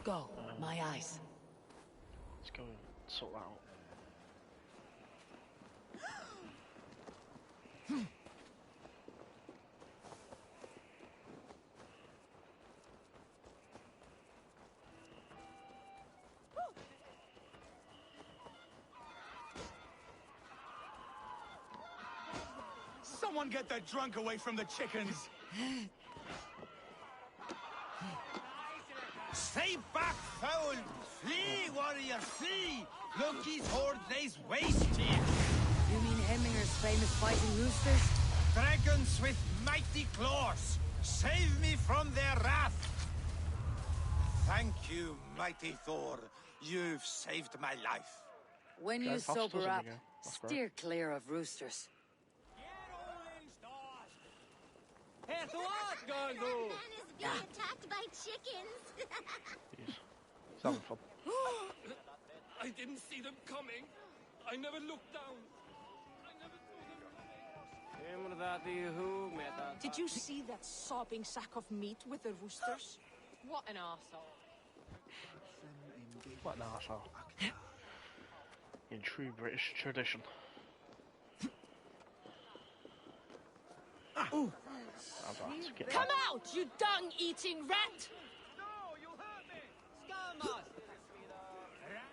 Go, my eyes. Let's go and sort that out. Someone get that drunk away from the chickens! Stay back, foul! Flee, warrior, flee! Loki's horde lays waste to you! You mean Hemminger's famous fighting roosters? Dragons with mighty claws! Save me from their wrath! Thank you, mighty Thor. You've saved my life. When you sober up, steer clear of roosters. Man is being attacked by chickens. He's having fun. I didn't see them coming. I never looked down. Did you see that sopping sack of meat with the roosters? What an arsehole. What an arsehole. In true British tradition. Come out, you dung-eating rat!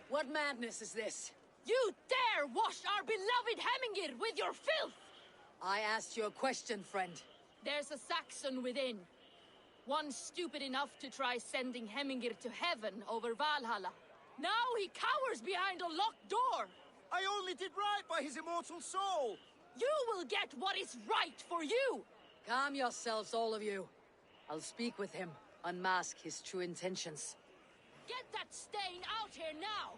What madness is this? You dare wash our beloved Hemmingir with your filth! I asked you a question, friend. There's a Saxon within. One stupid enough to try sending Hemmingir to heaven over Valhalla. Now he cowers behind a locked door! I only did right by his immortal soul! You will get what is right for you! Calm yourselves, all of you. I'll speak with him, unmask his true intentions. Get that stain out here now!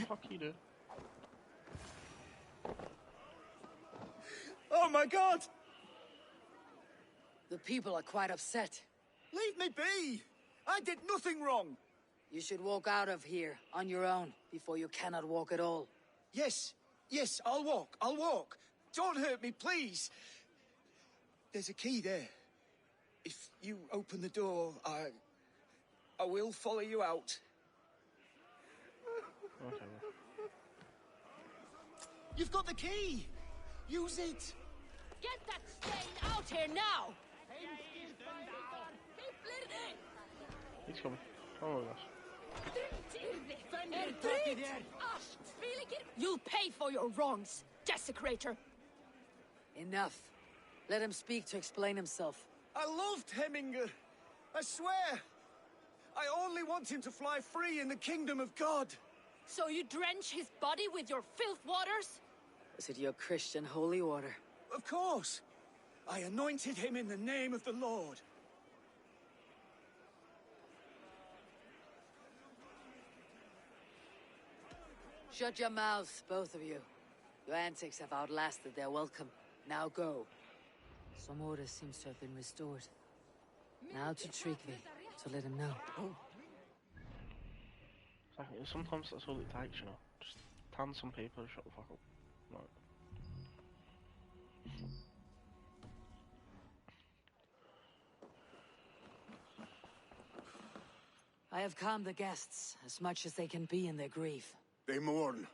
Fuck you do. Oh my god! The people are quite upset. Leave me be! I did nothing wrong! You should walk out of here on your own before you cannot walk at all. Yes, I'll walk. Don't hurt me, please! There's a key there. If you open the door, I will follow you out. Okay. You've got the key! Use it! Get that stain out here now! He's coming. Oh my gosh. You'll pay for your wrongs, desecrator! Enough. Let him speak to explain himself. I loved Hemminger. I swear. I only want him to fly free in the kingdom of God. So you drench his body with your filth waters? Was it your Christian holy water? Of course. I anointed him in the name of the Lord. Shut your mouths, both of you. Your antics have outlasted their welcome. Now go. Some order seems to have been restored. Now to Tryggvi, to let him know. Sometimes that's all it takes, you know. Just tan some people and shut the fuck up. Right. I have calmed the guests as much as they can be in their grief. They mourn.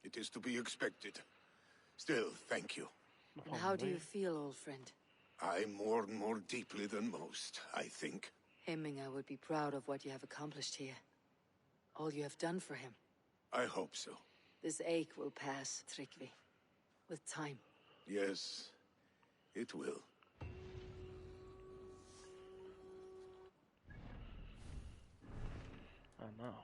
It is to be expected. Still, thank you. And how do you feel, old friend? I mourn more deeply than most, I think. Hemming would be proud of what you have accomplished here. All you have done for him. I hope so. This ache will pass, Tryggvi. With time. Yes, it will. I know.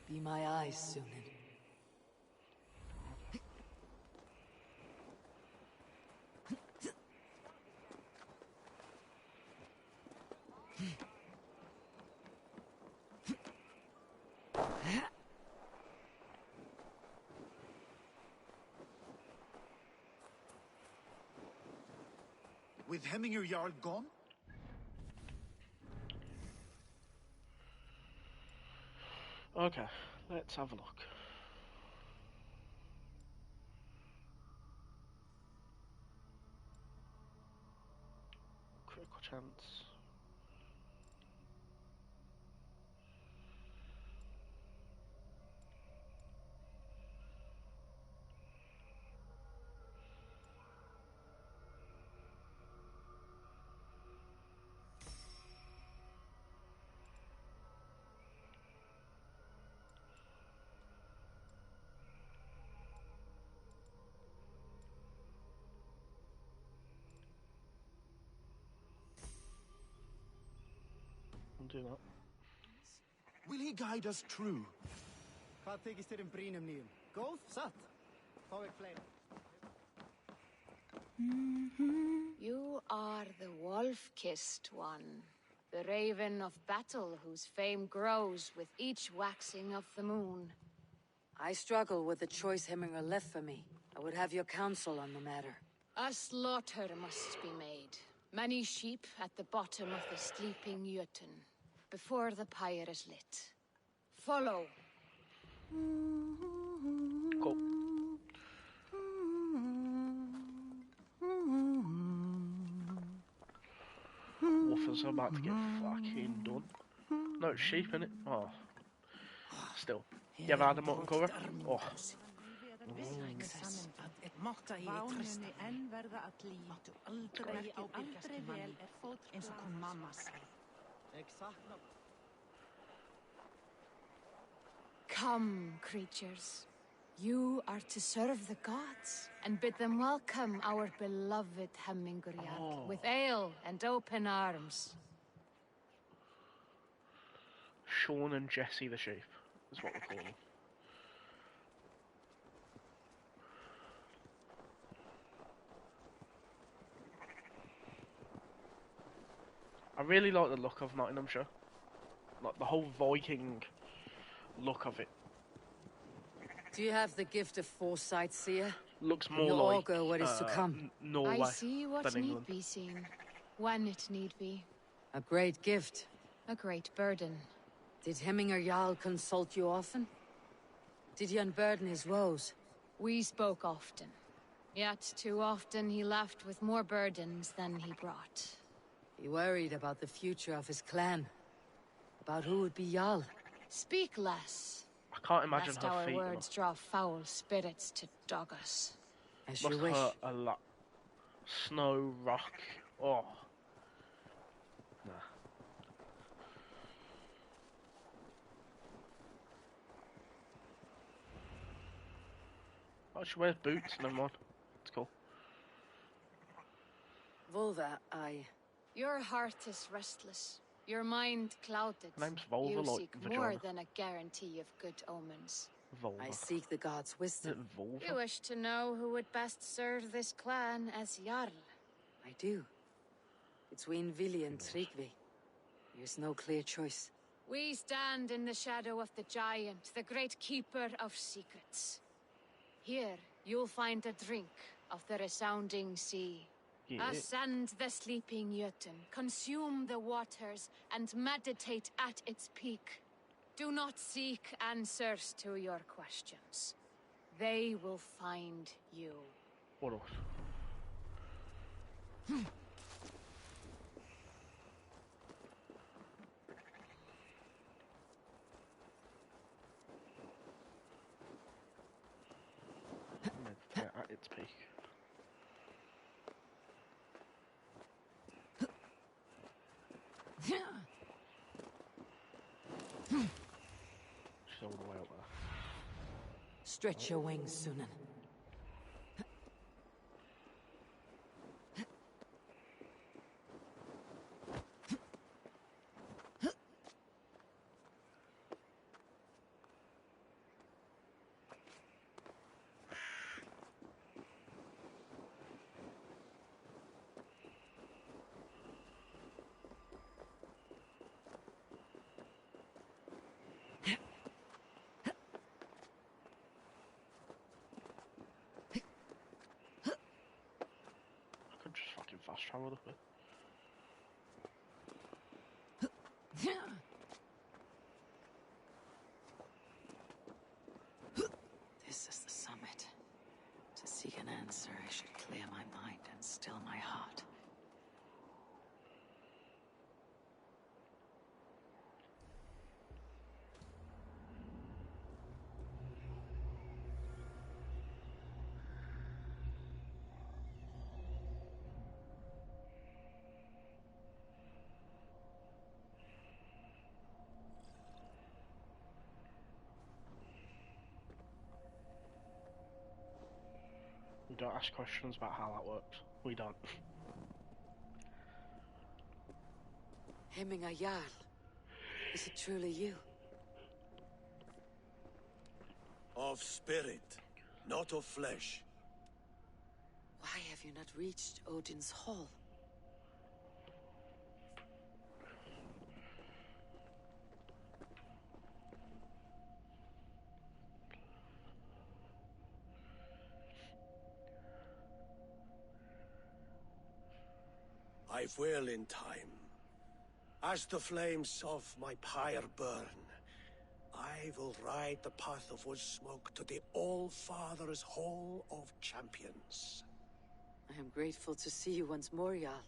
Be my eyes, Sunan. With Hemminger Jarl gone? Okay, let's have a look. Critical chance. Do that. Will he guide us true? You are the wolf-kissed one. The raven of battle whose fame grows with each waxing of the moon. I struggle with the choice Hemminger left for me. I would have your counsel on the matter. A slaughter must be made. Many sheep at the bottom of the sleeping Jötun, before the pyre is lit. Follow. Go. Wolfers are about to get fucking done. No, it's sheep, innit? Oh. Still. You ever had a mutton cover? Oh. Come, creatures. You are to serve the gods and bid them welcome our beloved Hemminger Jarl with ale and open arms. Sean and Jesse the sheep is what we're calling them. I really like the look of Nottinghamshire. Like the whole Viking look of it. Do you have the gift of foresight, seer? Looks more you like augur what is to come. Norway I see what than need England. be seen, when it need be. A great gift. A great burden. Did Hemminger Jarl consult you often? Did he unburden his woes? We spoke often. Yet too often he left with more burdens than he brought. He worried about the future of his clan. About who would be Jarl. Speak less. I can't imagine Lest her our feet. words draw foul spirits to dog us. As Must you wish. hurt a lot. Snow, rock. Oh. Nah. Oh, she wears boots. Never mind. It's cool. Volva, Your heart is restless. Your mind clouded. Her name's Volva, You like seek vagina. more than a guarantee of good omens. Volva. I seek the gods' wisdom. Volva? You wish to know who would best serve this clan as Jarl. I do. Between Vili and Tryggvi, there's no clear choice. We stand in the shadow of the giant, the great keeper of secrets. Here, you'll find a drink of the resounding sea. Yeah. Ascend the sleeping Jötun, consume the waters, and meditate at its peak. Do not seek answers to your questions. they will find you. What else? Meditate at its peak. She's all the way up there. Stretch your wings, Sunan. Just fucking fast travel up it. This is the summit. To seek an answer, I should clear my mind and still my heart. We don't ask questions about how that works. We don't. Hemming a Jarl. Is it truly you? Of spirit, not of flesh. Why have you not reached Odin's Hall? I will in time. As the flames of my pyre burn, I will ride the path of wood smoke to the All-Father's Hall of Champions. I am grateful to see you once more, Jarl.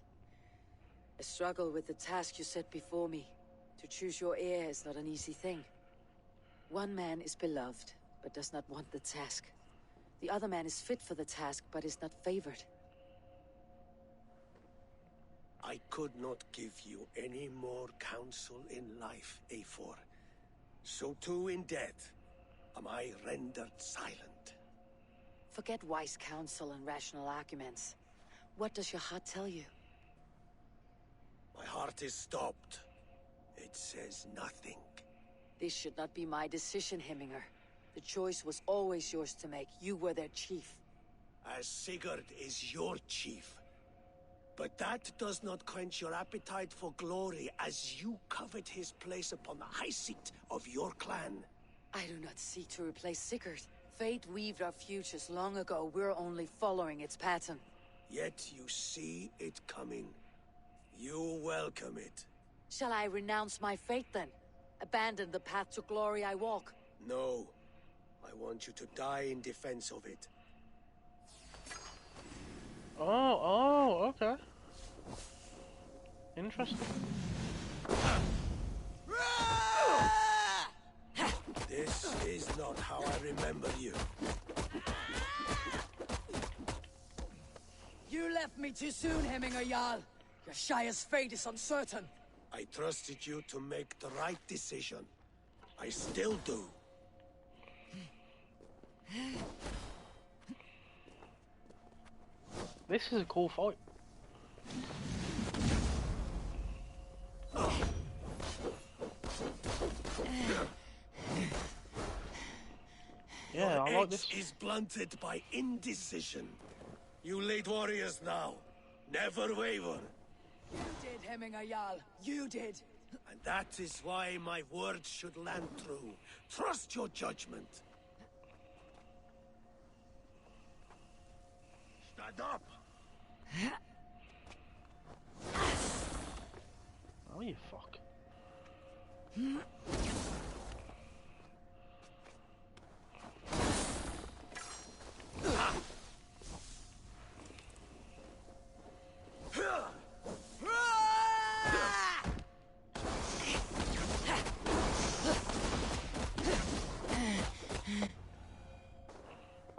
I struggle with the task you set before me. To choose your heir is not an easy thing. One man is beloved, but does not want the task. The other man is fit for the task, but is not favored. I could not give you any more counsel in life, Eivor. So too in death am I rendered silent. Forget wise counsel and rational arguments. What does your heart tell you? My heart is stopped. It says nothing. This should not be my decision, Hemminger. The choice was always yours to make. You were their chief. As Sigurd is your chief. But that does not quench your appetite for glory as you covet his place upon the high seat of your clan. I do not seek to replace Sigurd. Fate weaved our futures long ago. We're only following its pattern. Yet you see it coming. You welcome it. Shall I renounce my fate then? Abandon the path to glory I walk? No. I want you to die in defense of it. Oh, okay. Interesting. This is not how I remember you. You left me too soon, Hemminger Jarl. Your Shire's fate is uncertain. I trusted you to make the right decision. I still do. This is a cool fight. Yeah, I like this. Is blunted by indecision. You late warriors now, never waver. You did, Hemminger Jarl. You did. And that is why my words should land true. Trust your judgment. Stand up. Oh, you fuck.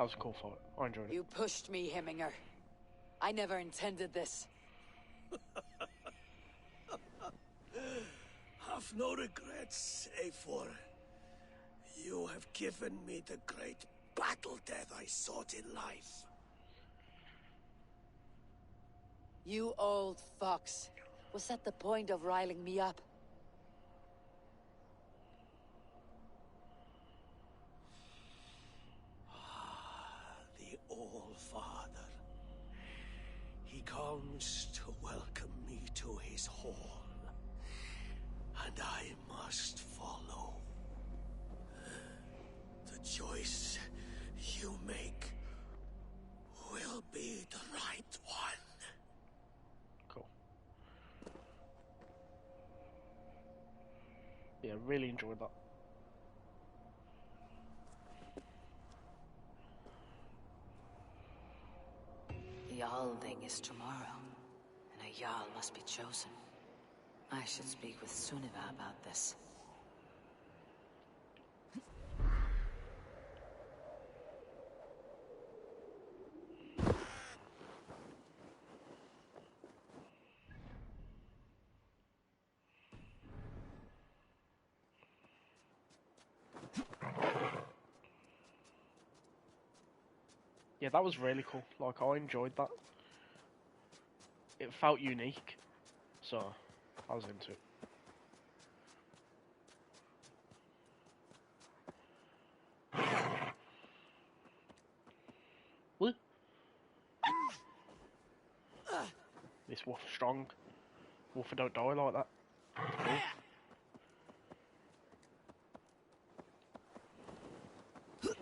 was a cool fight. I enjoyed it. You pushed me, Hemminger. I never intended this. Have no regrets, Eivor. You have given me the great battle death I sought in life. You old fox. Was that the point of riling me up? The All-Father. He comes to welcome me to his hall, and I must follow. The choice you make will be the right one. Cool. Yeah, really enjoyed that. The Alding is tomorrow, and a Jarl must be chosen. I should speak with Sunniva about this. Yeah, that was really cool. Like, I enjoyed that. It felt unique, so I was into it. What? This wolf strong. Wolf don't die like that. Cool.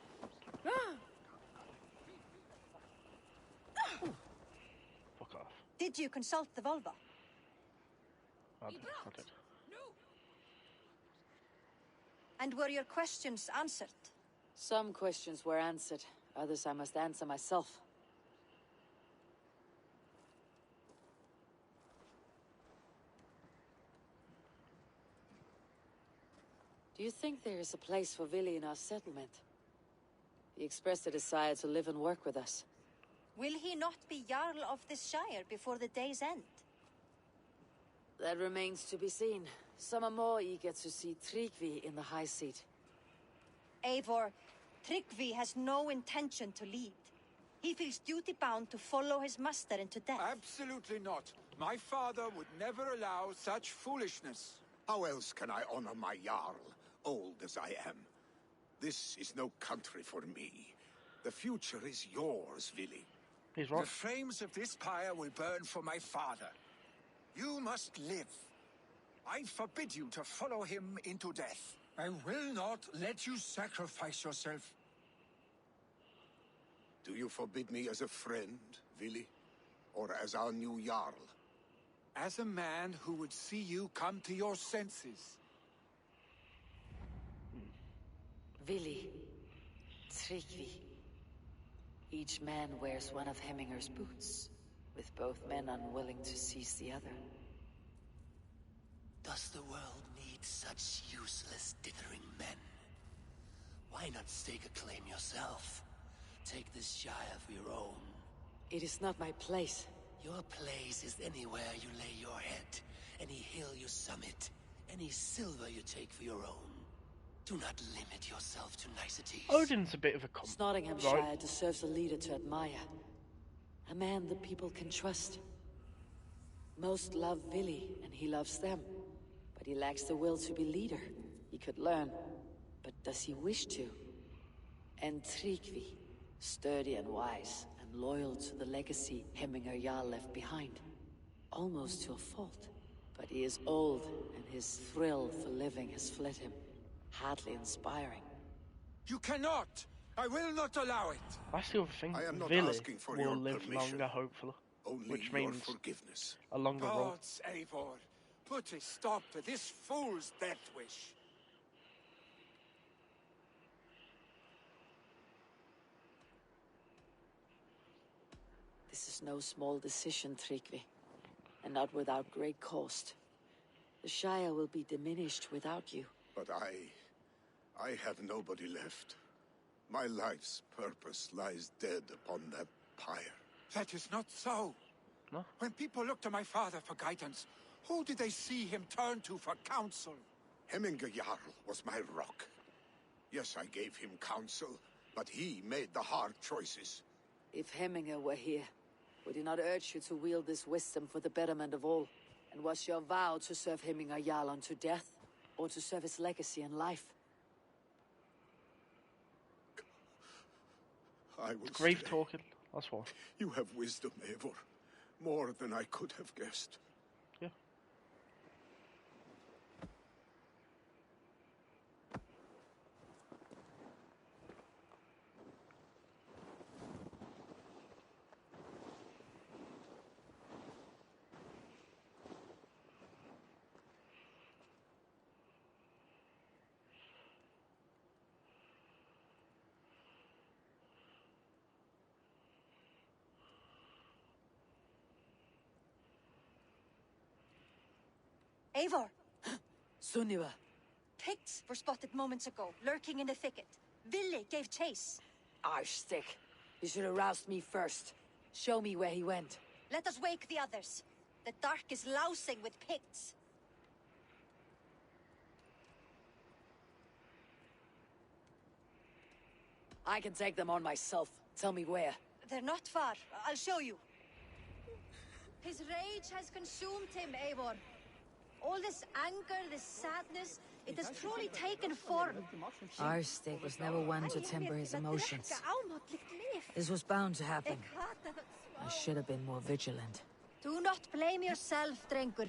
Fuck off. Did you consult the Volva? I did. And were your questions answered? Some questions were answered. Others I must answer myself. Do you think there is a place for Vili in our settlement? He expressed a desire to live and work with us. Will he not be Jarl of this shire before the day's end? That remains to be seen. Some are more eager to see Tryggvi in the high seat. Eivor, Tryggvi has no intention to lead. He feels duty-bound to follow his master into death. Absolutely not. My father would never allow such foolishness. How else can I honor my Jarl, old as I am? This is no country for me. The future is yours, Vili. He's right. The flames of this pyre will burn for my father. You must live. I forbid you to follow him into death. I will not let you sacrifice yourself. Do you forbid me as a friend, Vili? Or as our new Jarl? As a man who would see you come to your senses. Vili, Tryggvi. Each man wears one of Hemminger's boots, with both men unwilling to seize the other. Does the world need such useless, dithering men? Why not stake a claim yourself? Take this shire for your own. It is not my place. Your place is anywhere you lay your head, any hill you summit, any silver you take for your own. Do not limit yourself to niceties. Odin's a bit of a Nottinghamshire right? deserves a leader to admire. A man the people can trust. Most love Vili, and he loves them. But he lacks the will to be leader. He could learn, but does he wish to? And Tryggvi, sturdy and wise, and loyal to the legacy Hemminger Jarl left behind. Almost to a fault. But he is old, and his thrill for living has fled him. Hardly inspiring. You cannot! I will not allow it! That's the other thing. I am not Vili asking for will your live permission. longer, hopefully. Only which your means forgiveness. a longer run. Gods, Eivor, put a stop to this fool's death wish. This is no small decision, Tryggvi. And not without great cost. The Shire will be diminished without you. But I have nobody left. My life's purpose lies dead upon that pyre. That is not so. No? When people look to my father for guidance, who did they see him turn to for counsel? Hemminger Jarl was my rock. Yes, I gave him counsel, but he made the hard choices. If Hemminger were here, would he not urge you to wield this wisdom for the betterment of all? And was your vow to serve Hemminger Jarl unto death, or to serve his legacy in life? I will Grave stay. talking, that's what. You have wisdom, Eivor. More than I could have guessed. Yeah. Eivor! Sunniva! Picts were spotted moments ago, lurking in the thicket. Vili gave chase. Arstick! You should have roused me first. Show me where he went. Let us wake the others. The dark is lousing with Picts. I can take them on myself. Tell me where. They're not far. I'll show you. His rage has consumed him, Eivor. All this anger, this sadness, it has truly taken form. Arstick was never one to temper his emotions. This was bound to happen. I should have been more vigilant. Do not blame yourself, Drengur.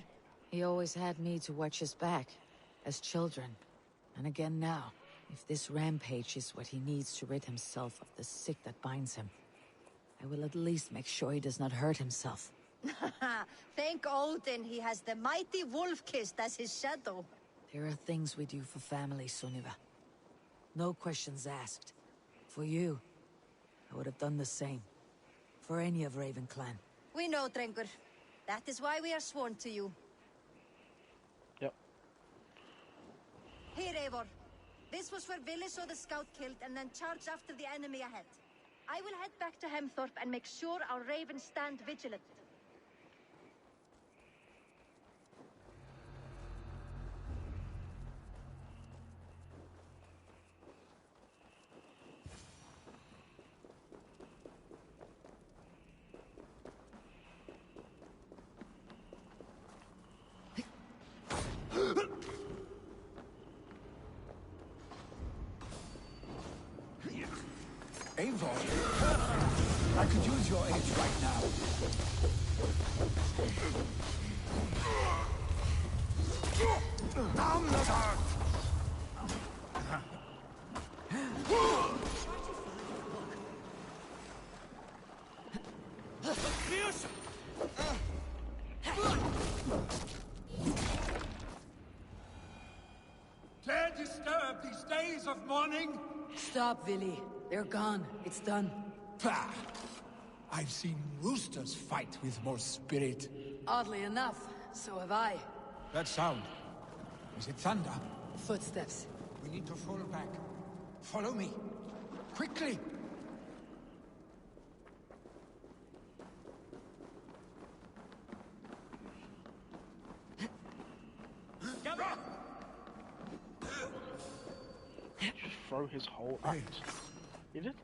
He always had me to watch his back, as children. And again now, if this rampage is what he needs to rid himself of the sick that binds him, I will at least make sure he does not hurt himself. Thank Odin he has the mighty Wolf-Kissed as his shadow. There are things we do for family, Sunniva. No questions asked. For you, I would have done the same. For any of Raven clan. We know, Drengur. That is why we are sworn to you. Yep. Here, Eivor. This was where Vili saw the scout killed and then charged after the enemy ahead. I will head back to Hemthorpe and make sure our ravens stand vigilant. Eivor, I could use your aid right now. Down the dark! Dare disturb these days of mourning? Stop, Vili. They're gone. It's done. Pah! I've seen roosters fight with more spirit. Oddly enough, so have I. That sound. Is it thunder? Footsteps. We need to fall back. Follow me. Quickly! Just throw his whole axe. You did?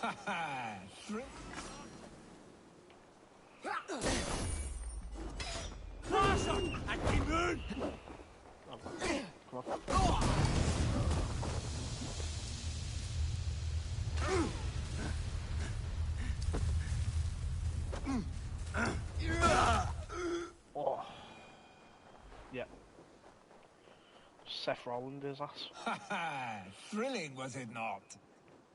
Ha ha! Come on. Oh. Yeah. Seth Rollins his ass. Ha ha! Thrilling, was it not?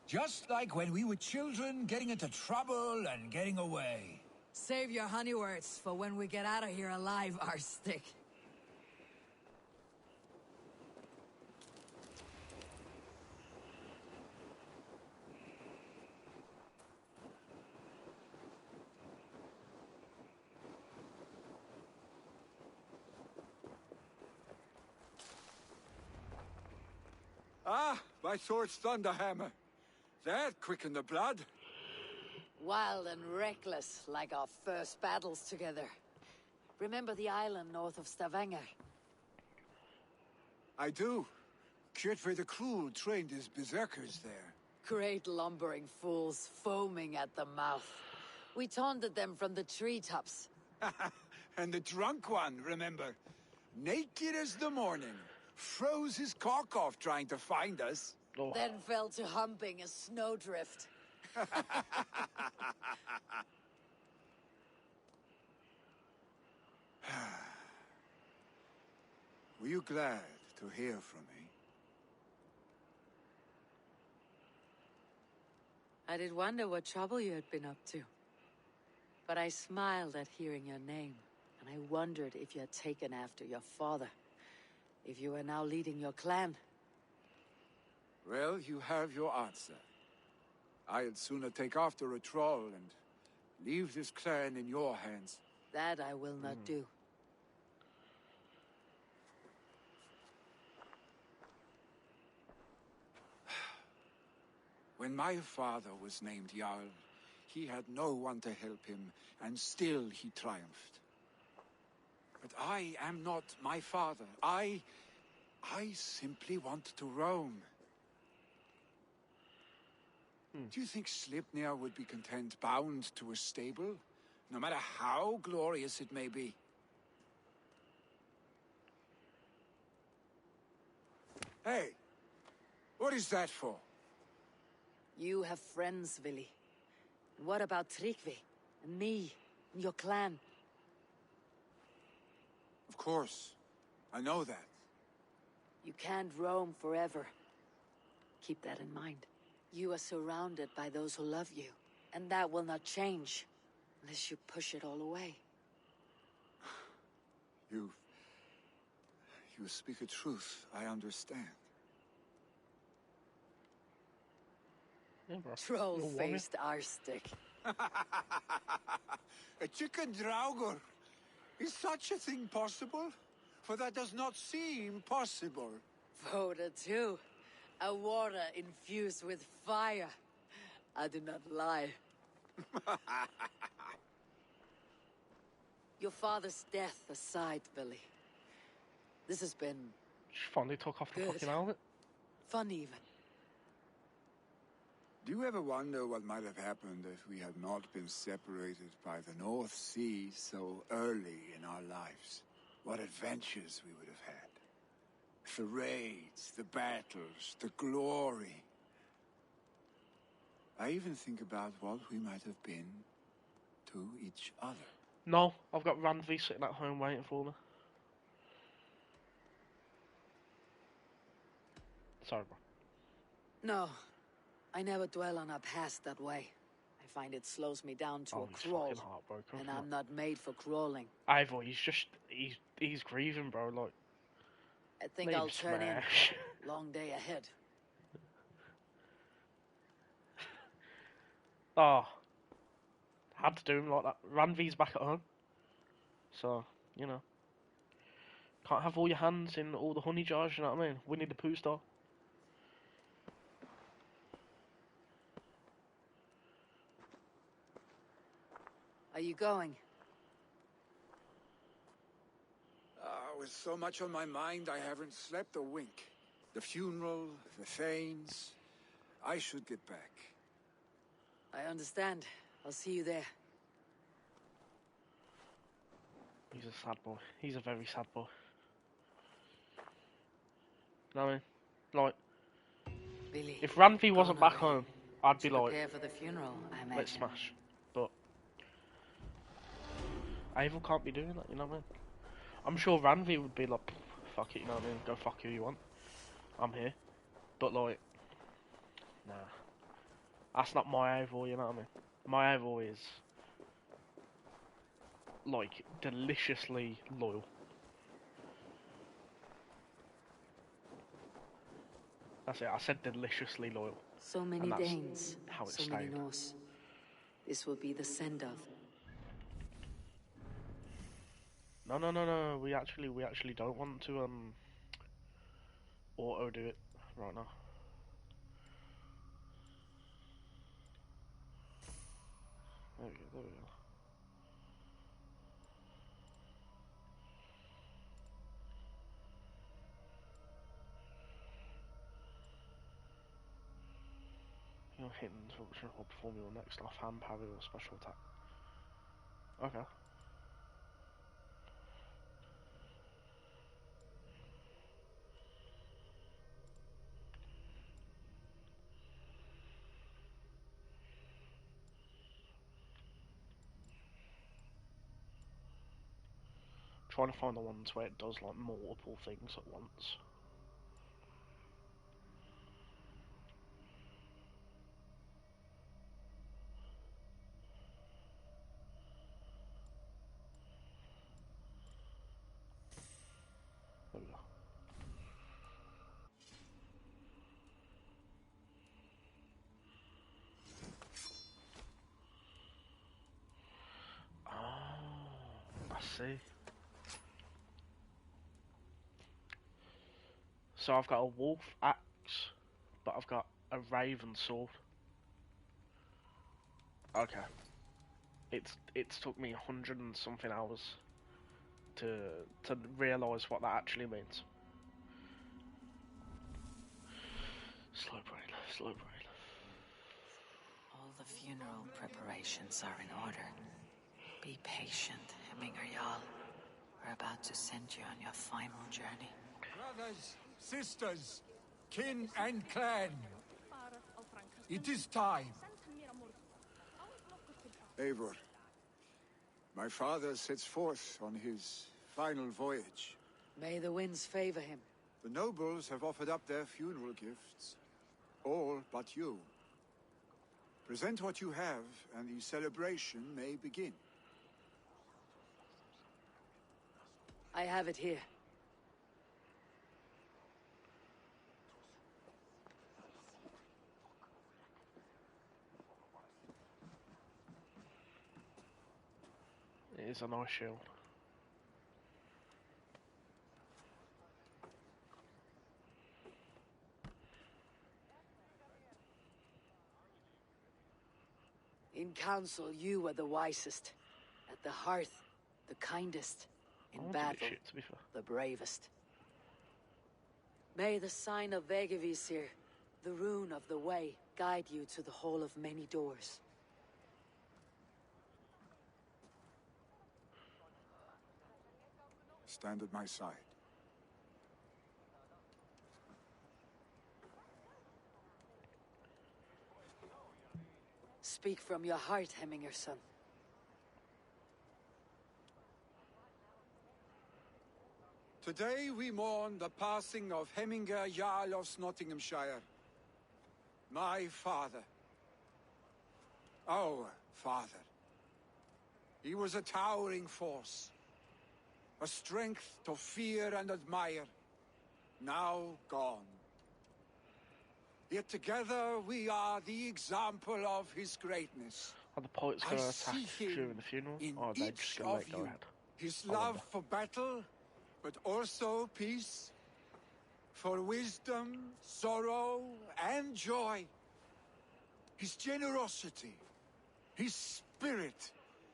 Just like when we were children, getting into trouble and getting away. Save your honey words for when we get out of here alive, Arstick. Ah, my sword's thunderhammer. That quickened the blood. Wild and reckless, like our first battles together. Remember the island north of Stavanger? I do. Kjotve the Cruel trained his berserkers there. Great lumbering fools, foaming at the mouth. We taunted them from the treetops. And the drunk one, remember? Naked as the morning. Froze his cock off trying to find us. Oh. Then fell to humping a snowdrift. Were you glad to hear from me? I did wonder what trouble you had been up to. But I smiled at hearing your name, and I wondered if you had taken after your father. If you were now leading your clan. Well, you have your answer. I'd sooner take after a troll and leave this clan in your hands. That I will not do. When my father was named Jarl, he had no one to help him, and still he triumphed. But I am not my father. I simply want to roam. Do you think Sleipnir would be content bound to a stable, no matter how glorious it may be? Hey, what is that for? You have friends, Vili. What about Tryggvi, and me, and your clan? Of course, I know that. You can't roam forever. Keep that in mind. You are surrounded by those who love you, and that will not change unless you push it all away. You speak a truth, I understand. Yeah, bro. Troll-faced Arstick. A chicken draugr. Is such a thing possible? For that does not seem possible. Voda too. A water infused with fire. I do not lie. Your father's death aside, Billy. This has been... She finally took off the good. fucking helmet. Fun even. Do you ever wonder what might have happened if we had not been separated by the North Sea so early in our lives? What adventures we would have had. The raids, the battles, the glory. I even think about what we might have been to each other. No, I've got Randvi sitting at home waiting for me. Sorry, bro. No. I never dwell on our past that way. I find it slows me down to a He's crawl. fucking heartbroken. And I'm not made for crawling. Ivor, he's grieving, bro, like... I think I'll turn in. Long day ahead. Oh. Had to do him like that. Randvi's back at home. So, you know. Can't have all your hands in all the honey jars, you know what I mean? Winnie the Pooh style. Are you going? With so much on my mind, I haven't slept a wink. The funeral, the Thanes. I should get back. I understand. I'll see you there. He's a sad boy. He's a very sad boy. You know what I mean? Like, Billy, if Ranvi wasn't gone back already. home, I'd be To like, prepare for the funeral, I imagine. let's smash. But Abel can't be doing that, you know what I mean? I'm sure Ranvi would be like, fuck it, you know what I mean? Go fuck who you want. I'm here. But like, nah. That's not my Abel, you know what I mean? My Abel is, like, deliciously loyal. That's it, I said deliciously loyal. So many Danes, how it so many stayed. Norse. This will be the send-off. No. We actually don't want to auto do it right now. There we go. Your hidden function will perform your next offhand parry or special attack. Okay. Trying to find the ones where it does like multiple things at once. There we go. Oh, I see. So I've got a wolf axe, but I've got a raven sword. Okay. It's took me 100 and something hours to realise what that actually means. Slow brain. All the funeral preparations are in order. Be patient, Hemminger Jarl. We're about to send you on your final journey. Brothers, sisters, kin and clan. It is time. Eivor, my father sets forth on his final voyage. May the winds favor him. The nobles have offered up their funeral gifts. All but you. Present what you have, and the celebration may begin. I have it here. It is a nice shield. In council, you were the wisest. At the hearth, the kindest. In battle, Shit, to be fair. the bravest. May the sign of Vegavisir, the rune of the way, guide you to the hall of many doors. Stand at my side. Speak from your heart, Hemminger son. Today we mourn the passing of Hemminger Jarl of Nottinghamshire. My father. Our father. He was a towering force. A strength to fear and admire. Now gone. Yet together we are the example of his greatness. Are the poets going to attack during the funeral? Or are they just going to let go ahead? His love for battle, but also peace. For wisdom, sorrow, and joy. His generosity. His spirit.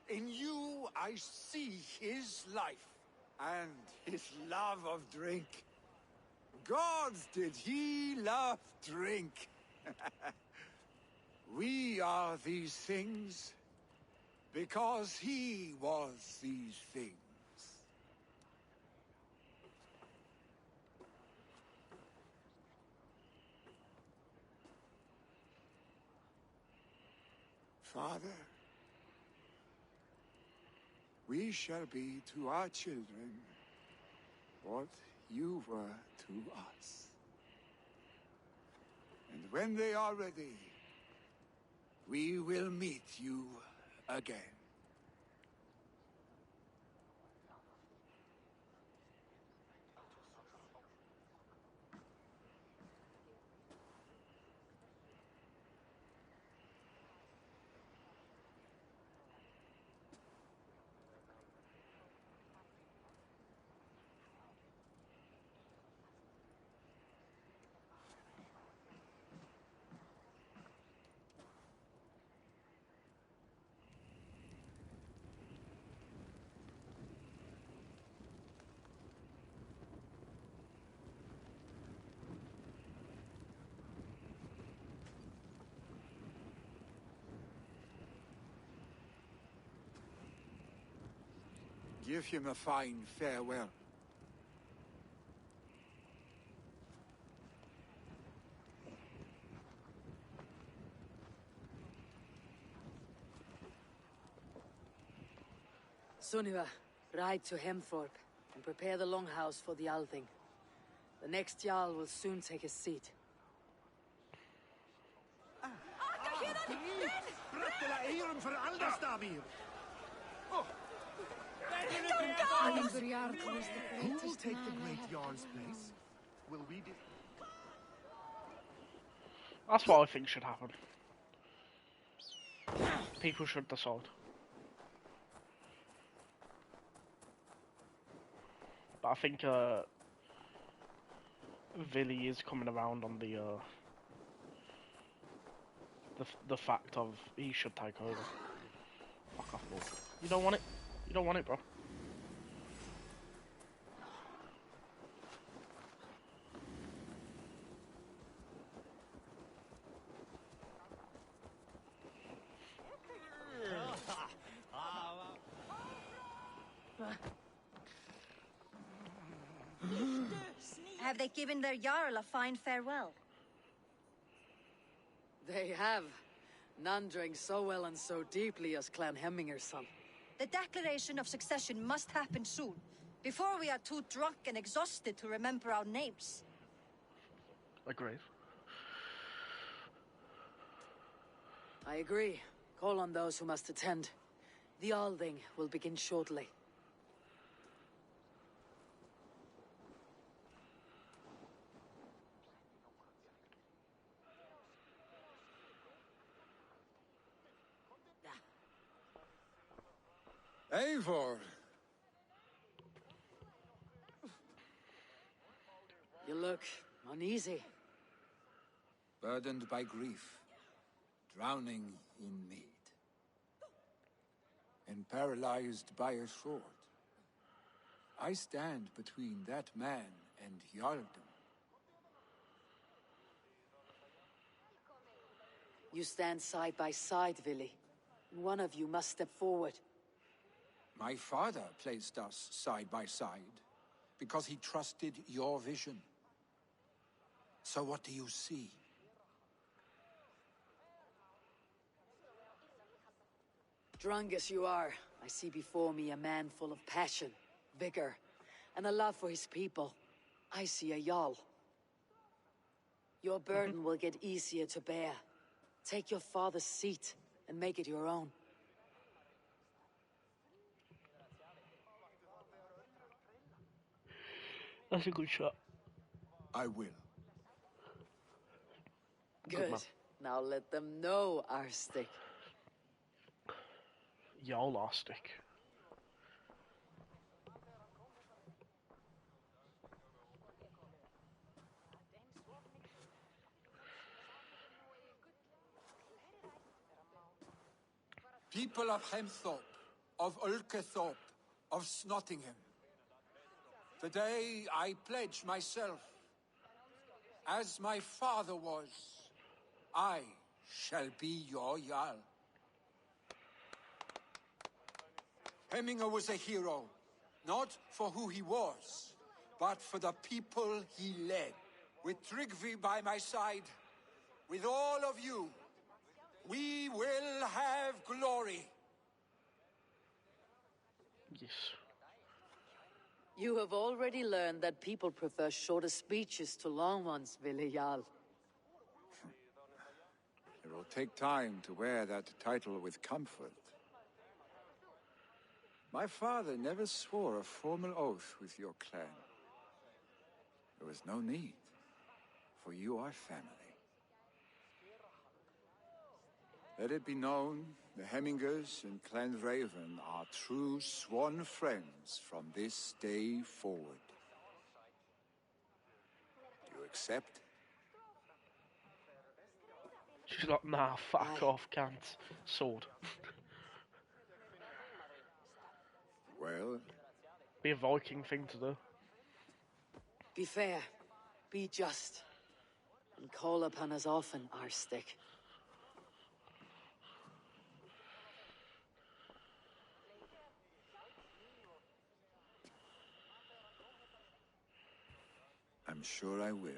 In you I see his life. And his love of drink. Gods, did he love drink? We are these things because he was these things. Father, we shall be to our children what you were to us. And when they are ready, we will meet you again. Give him a fine farewell. Sunniva, ride to Hemthorpe and prepare the longhouse for the Althing. The next Jarl will soon take his seat. Who will take the great Jarl's place? Will we do? That's what I think should happen. People should decide. But I think Vili is coming around on the fact of he should take over. Fuck off, Lord. You don't want it. You don't want it, bro. Have they given their Jarl a fine farewell? They have. None drank so well and so deeply as Clan Hemminger's son. The declaration of succession must happen soon, before we are too drunk and exhausted to remember our names. Agreed. I agree. Call on those who must attend. The Althing will begin shortly. Eivor! You look uneasy. Burdened by grief, drowning in mead, and paralyzed by a sword. I stand between that man and Jarldom. You stand side by side, Vili. One of you must step forward. My father placed us side by side because he trusted your vision. So what do you see? Drunk as you are, I see before me a man full of passion, vigor, and a love for his people. I see a Jarl. Your burden will get easier to bear. Take your father's seat and make it your own. That's a good shot. I will. Good. Now let them know, Arstic. Jarl Arstic. People of Hemthorpe, of Ulkethorpe, of Nottingham. Today I pledge myself. As my father was, I shall be your Jarl. Hemminger was a hero, not for who he was, but for the people he led. With Tryggvi by my side, with all of you, we will have glory. Yes. You have already learned that people prefer shorter speeches to long ones, Jarl. It will take time to wear that title with comfort. My father never swore a formal oath with your clan. There was no need, for you are family. Let it be known, the Hemmingers and Clan Raven are true sworn friends from this day forward. Do you accept? She's like, nah, fuck off, can't. Sword. Well? Be a Viking thing to do. Be fair, be just, and call upon us often, Arstick. I'm sure I will.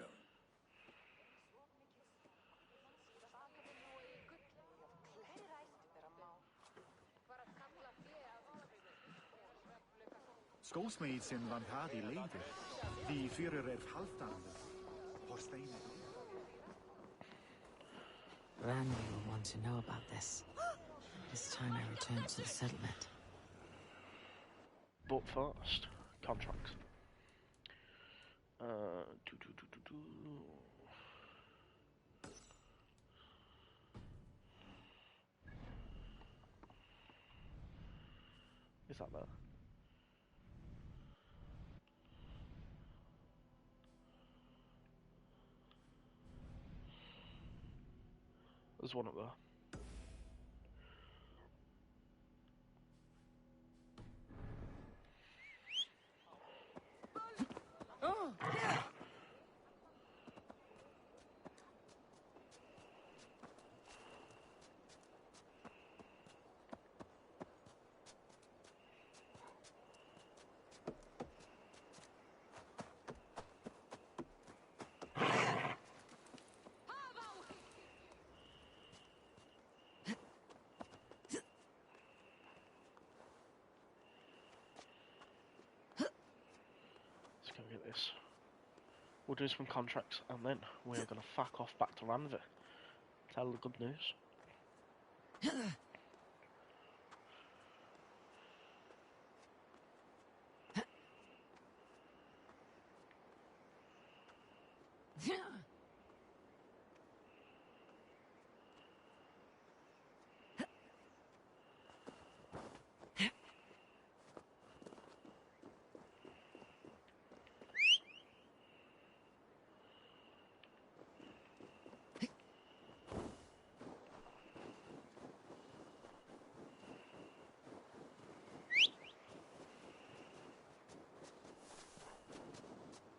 Schoolsmates in Valhalla leden. Die Führer halfdagen. Horsteinen. Randy will want to know about this. This time I return to the settlement. But first, contracts. Is that there? There's one up there. Let's go get this. We'll do some contracts and then we're going to fuck off back to Ranvi. Tell the good news.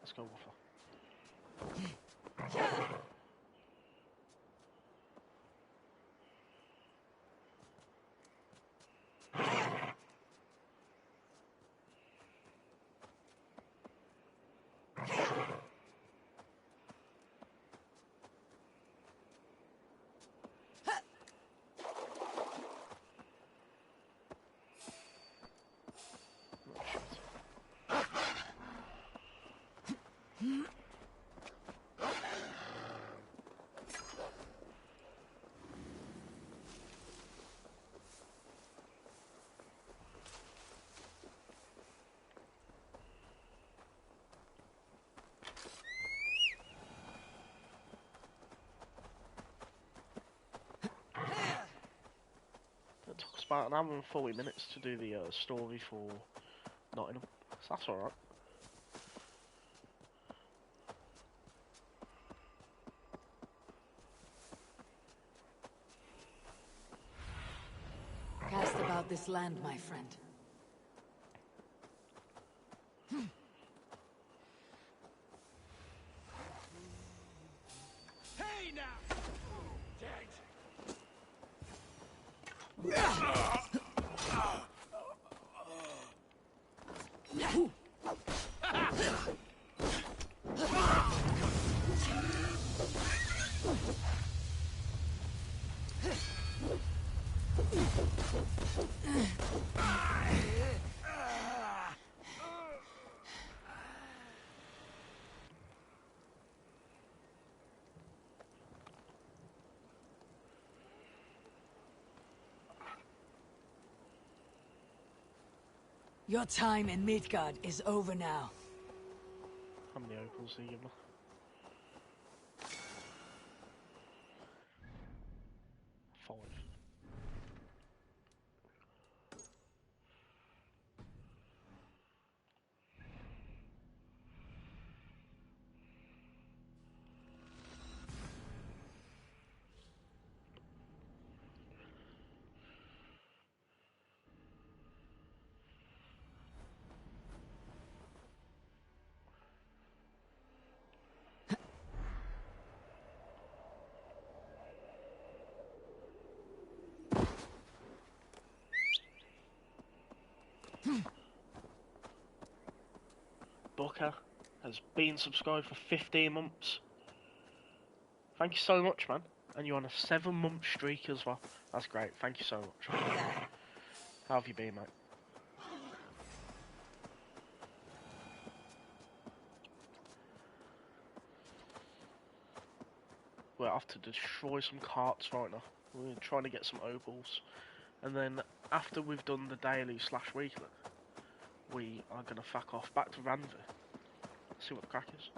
Let's go, Waffle. It took us about an hour and 40 minutes to do the story for Nottingham, so that's alright. Cast about this land, my friend. Hey now! Dead! Your time in Midgard is over now. How many opals do you give me? Five. Booker has been subscribed for 15 months. Thank you so much, man. And you're on a 7-month streak as well. That's great. Thank you so much. How have you been, mate? We're off to destroy some carts right now. We're trying to get some opals. And then after we've done the daily / weekly, we are going to fuck off back to Ranvi. See what the crack is.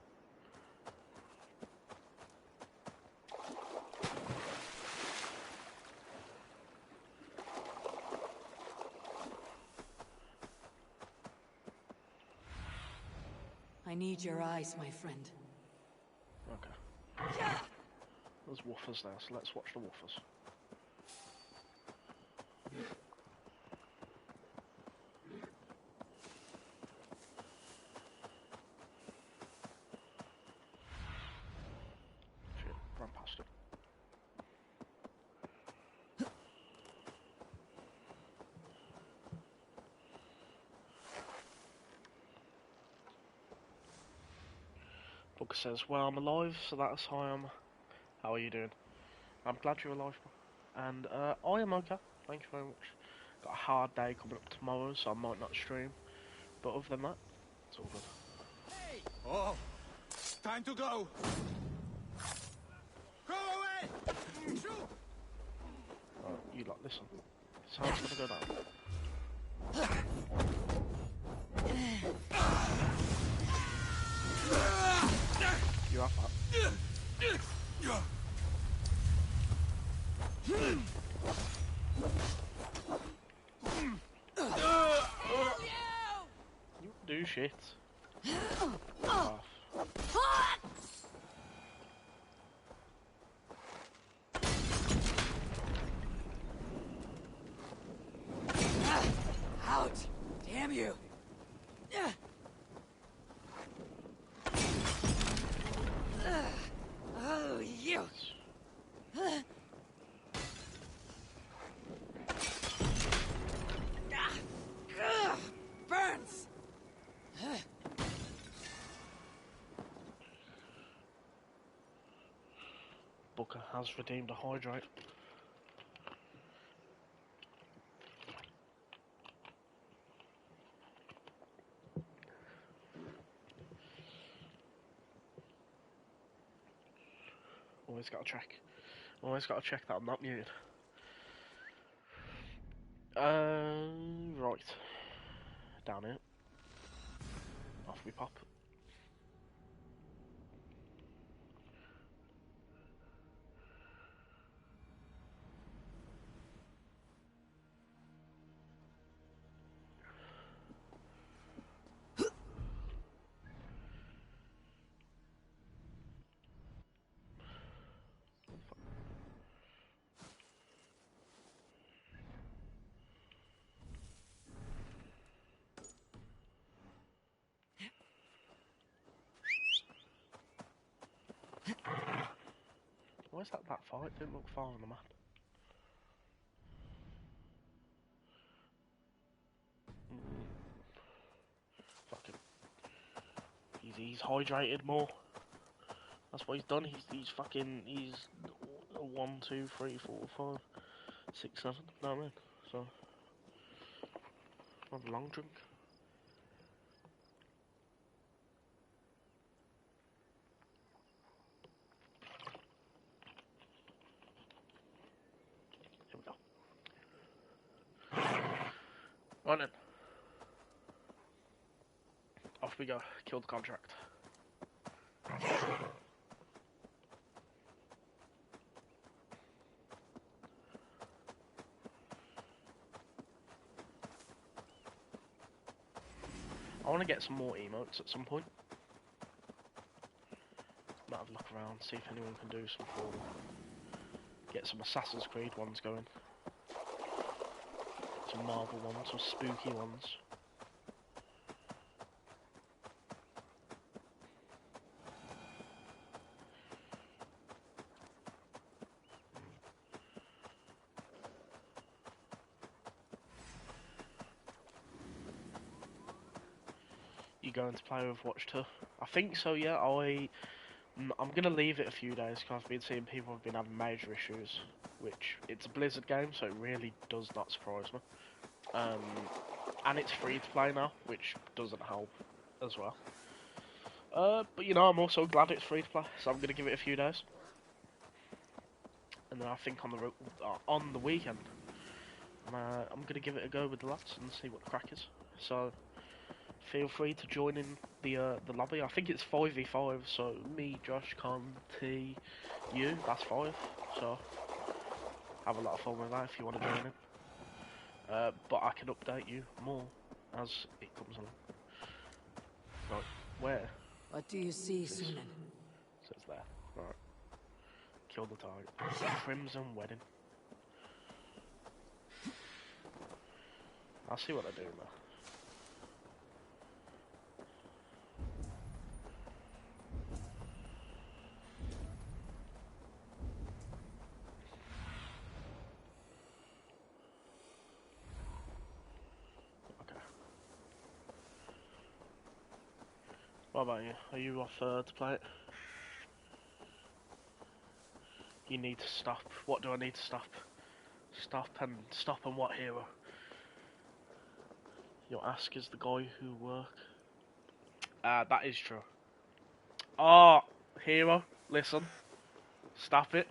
I need your eyes, my friend. Okay. There's woofers there, so let's watch the woofers. Shit, run past it. Book says, well, I'm alive, so that's how I am. How are you doing? I'm glad you're alive, and I am okay. Thank you very much. Got a hard day coming up tomorrow, so I might not stream. But other than that, it's all good. Hey! Oh, time to go. Go away! Shoot! Alright, you lot, listen. Sound's gonna go down. You have that. You do shit. Off. Out! Damn you! Oh, you! Burns! Booker has redeemed a hydrate. Always gotta check. Always gotta check that I'm not muted. Right. Down here. Off we pop. Where's that far? It didn't look far on the map. he's hydrated more. That's what he's done. He's 1, 2, 3, 4, 5, 6, 7. Know what I mean? So not a long drink. Here we go. Right then. Off we go. Kill the contract. I want to get some more emotes at some point. Might have a look around, see if anyone can do some for me. Get some Assassin's Creed ones going. Some Marvel ones, some spooky ones. You going to play Overwatch 2? I think so, yeah. I'm going to leave it a few days because I've been seeing people have been having major issues, which it's a Blizzard game, so it really does not surprise me. And it's free to play now, which doesn't help as well. But you know, I'm also glad it's free to play, so I'm going to give it a few days. And then I think on the weekend, I'm going to give it a go with the lads and see what the crack is. So feel free to join in the lobby. I think it's 5v5, so me, Josh, Con, T, you, that's 5. So have a lot of fun with that if you want to join in. But I can update you more as it comes along. Right, where? What do you see, Sunan? Says there. Right. Kill the target. Crimson Wedding. I'll see what they're doing there. What about you? Are you off to play it? You need to stop. What do I need to stop? Stop and what hero? Your ask is the guy who work. That is true. Oh, hero, listen. Stop it.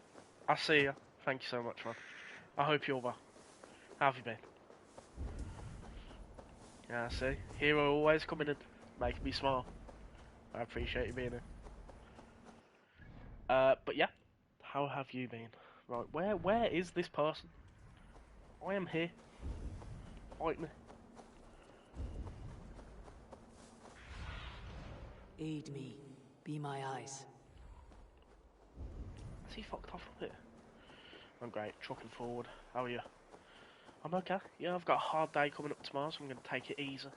I see you. Thank you so much, man. I hope you're well. How have you been? Yeah, I see. Hero always coming in, making me smile. I appreciate you being here. But yeah, how have you been? Right, where is this person? I am here. Fight me. Aid me. Be my eyes. Is he fucked off a bit? I'm great. Trucking forward. How are you? I'm okay. Yeah, I've got a hard day coming up tomorrow, so I'm going to take it easy.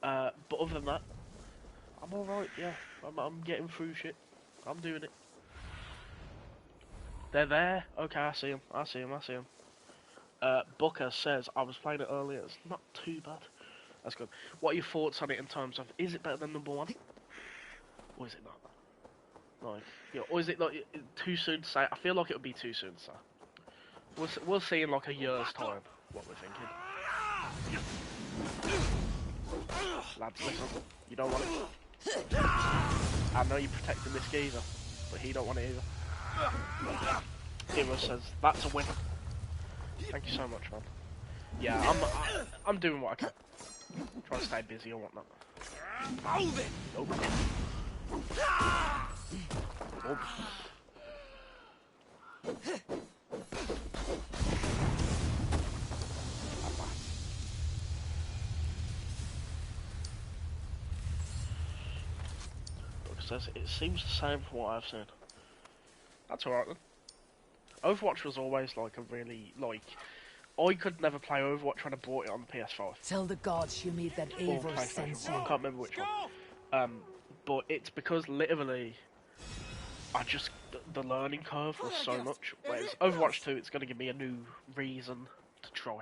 But other than that, I'm alright, yeah. I'm getting through shit. I'm doing it. They're there. Okay, I see them. Booker says, I was playing it earlier, it's not too bad. That's good. What are your thoughts on it in terms of, is it better than number 1? Or is it not? Like, you know, or is it like too soon to say? I feel like it would be too soon to say. We'll see in like a year's time what we're thinking. Lads, listen, you don't want it. I know you're protecting this geezer, but he don't want it either. Hero says, that's a win. Thank you so much, man. Yeah, I'm doing what I can. Trying to stay busy or whatnot. Move it! Nope. Nope. Says it seems the same from what I've seen. That's alright then. Overwatch was always like a really, like, I could never play Overwatch when I bought it on the PS5. Tell the gods you meet that Eivor sends you. I can't remember which one. But it's because literally, the learning curve was so much. Whereas Overwatch 2, it's going to give me a new reason to try.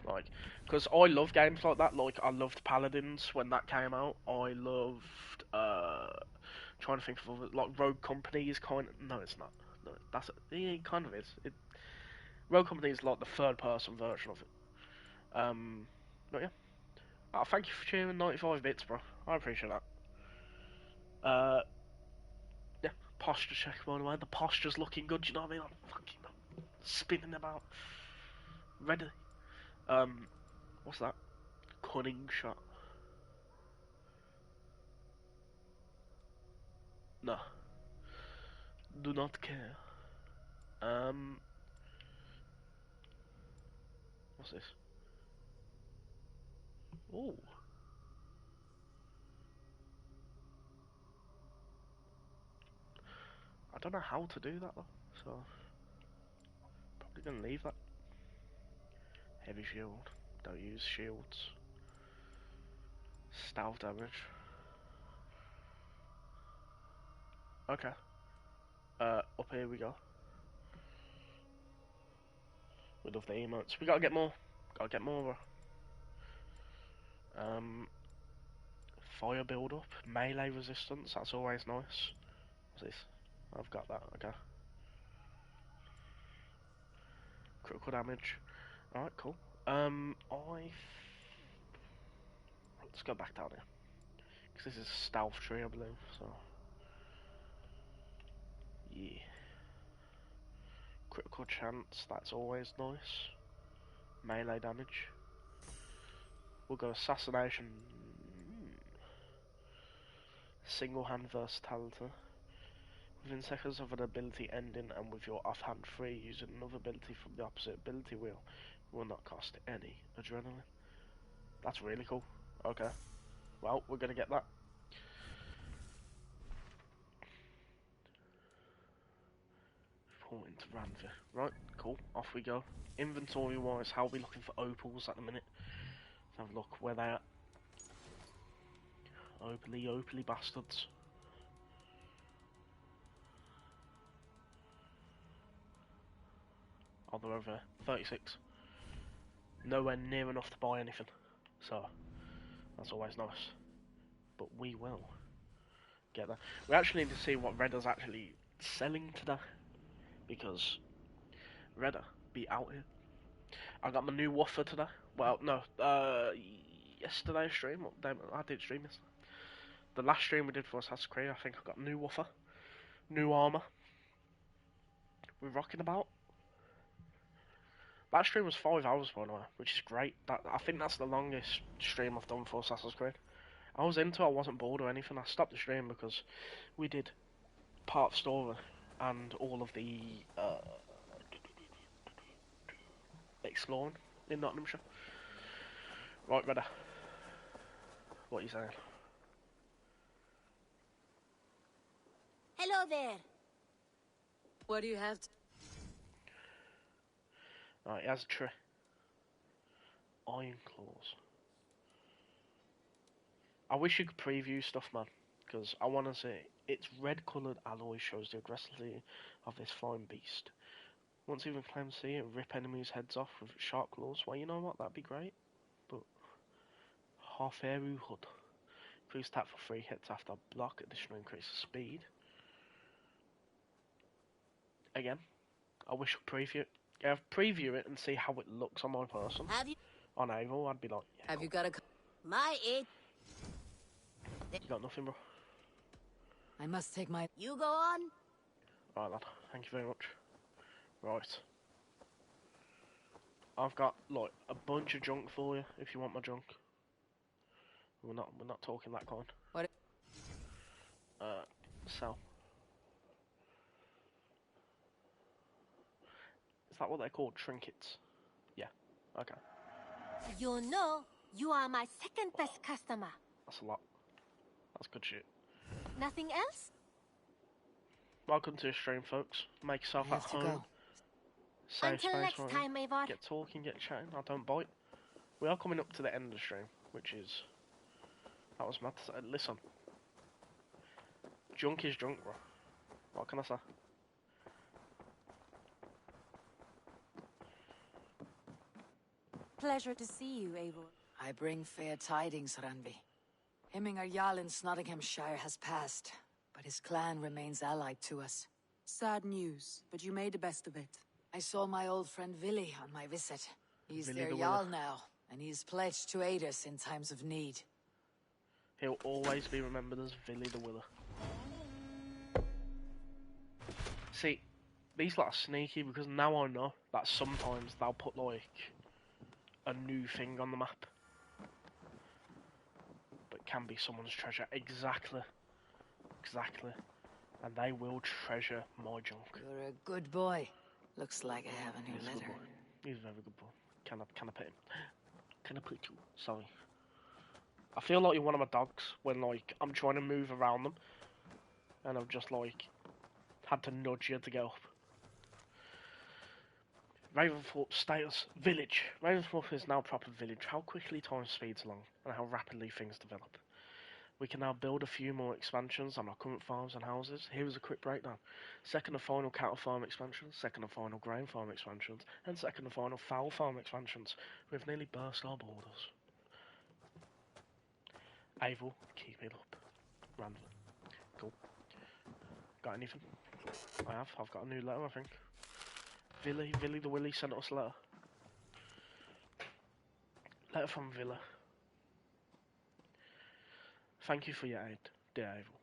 Like, because I love games like that. Like, I loved Paladins when that came out. I loved trying to think of other, like Rogue Company is kind of, no, it's not. No, it kind of is. Rogue Company is like the third person version of it. But yeah. Oh, thank you for tuning 95 bits, bro. I appreciate that. Yeah, posture check by the way. The posture's looking good, you know what I mean? I'm fucking spinning about. Ready. What's that? Cunning shot. No. Do not care. What's this? Ooh. I don't know how to do that though, so probably gonna leave that. Heavy shield. Don't use shields. Stealth damage. Okay. Up here we go. We love the emotes. We gotta get more. Gotta get more. Fire build up. Melee resistance. That's always nice. What's this? I've got that. Okay. Critical damage. Alright, cool. Let's go back down here. Because this is a stealth tree, I believe, so... Yeah. Critical chance, that's always nice. Melee damage. We'll go assassination. Single hand versatility. Within seconds of an ability ending and with your offhand free, using another ability from the opposite ability wheel will not cost any adrenaline. That's really cool. Okay. Well, we're gonna get that. Important to Ranvir. Right, cool. Off we go. Inventory wise, how are we looking for opals at the minute? Let's have a look where they are. Opally bastards. Oh, they're over there. 36. Nowhere near enough to buy anything. So, that's always nice. But we will get that. We actually need to see what Redder's actually selling today. Because Redder be out here. I got my new woofer today. Well, no, yesterday's stream. I did stream yesterday. The last stream we did for Assassin's Creed, I think I got a new woofer. New armour. We're rocking about. That stream was 5 hours by the way, which is great. I think that's the longest stream I've done for Assassin's Creed. I was into it, I wasn't bored or anything. I stopped the stream because we did part of the story and all of the exploring in Nottinghamshire. Right, Redder. What are you saying? Hello there. What do you have to... Right, he has a tree. Iron claws. I wish you could preview stuff, man, because I want to see its red coloured alloy shows the aggressivity of this flying beast. Once even claimed to see it, rip enemies' heads off with its sharp claws. Well, you know what? That'd be great. But half Eru hood. Increase attack for 3 hits after block. Additional increase of speed. Again, I wish I could preview it. Yeah, preview it and see how it looks on my person. Have you? On Avo, I'd be like, yeah, Have cool. you got a... My age. You got nothing, bro? I must take my... You go on. Right, lad. Thank you very much. Right. I've got, like, a bunch of junk for you, if you want my junk. We're not talking that kind. What? Sell. Is that what they're called? Trinkets? Yeah. Okay. You know, you are my second best customer. That's a lot. That's good shit. Nothing else? Welcome to the stream, folks. Make yourself at home. Safe Until space, next right? time, Eivor. Get talking, get chatting. I don't bite. We are coming up to the end of the stream, which is... That was mad. Listen. Junk is junk, bro. What can I say? Pleasure to see you, Eivor. I bring fair tidings, Ranvi. Hemminger Jarl in Nottinghamshire has passed, but his clan remains allied to us. Sad news, but you made the best of it. I saw my old friend Willi on my visit. He's Willi their the Jarl Willer. now, and he's pledged to aid us in times of need. He'll always be remembered as Willi the Willer. See, these lot are sneaky because now I know that sometimes they'll put like a new thing on the map. But it can be someone's treasure. Exactly. Exactly. And they will treasure my junk. You're a good boy. Looks like I have a new He's a good letter. boy. He's a very good boy. Can I pet him? Can I pet you? Sorry. I feel like you're one of my dogs when like I'm trying to move around them and I've just like had to nudge you to get up. Raventhorpe status village. Raventhorpe is now a proper village. How quickly time speeds along and how rapidly things develop. We can now build a few more expansions on our current farms and houses. Here is a quick breakdown. Second and final cattle farm expansions, second and final grain farm expansions, and second and final fowl farm expansions. We've nearly burst our borders. Avil, keep it up. Randall. Cool. Got anything? I have. I've got a new letter, I think. Villy the Willy sent us a letter. Letter from Villa. Thank you for your aid, dear Avil.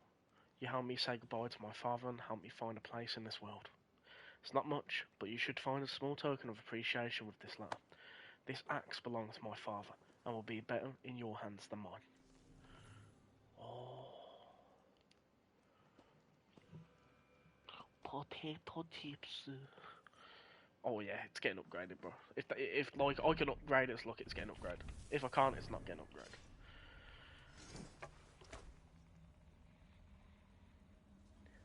You helped me say goodbye to my father and helped me find a place in this world. It's not much, but you should find a small token of appreciation with this letter. This axe belongs to my father and will be better in your hands than mine. Oh. Potato chips. Oh yeah, it's getting upgraded, bro. If like I can upgrade it, look, it's getting upgraded. If I can't, it's not getting upgraded.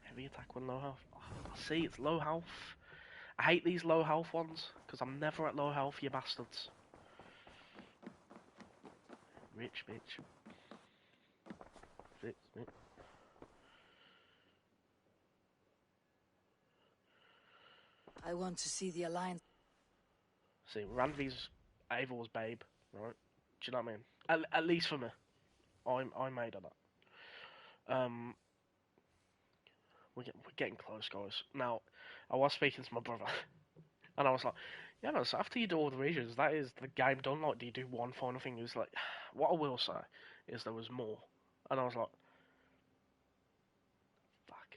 Heavy attack when low health. Oh, see, it's low health. I hate these low health ones because I'm never at low health, you bastards. Rich bitch. Fit. I want to see the Alliance. See, Ranvi's Avil's babe, right? Do you know what I mean? At least for me. I made of that. We're getting close, guys. Now, I was speaking to my brother, and I was like, yeah, no, so after you do all the regions, that is the game done. Like, do you do one final thing? He was like, what I will say is there was more. And I was like, fuck.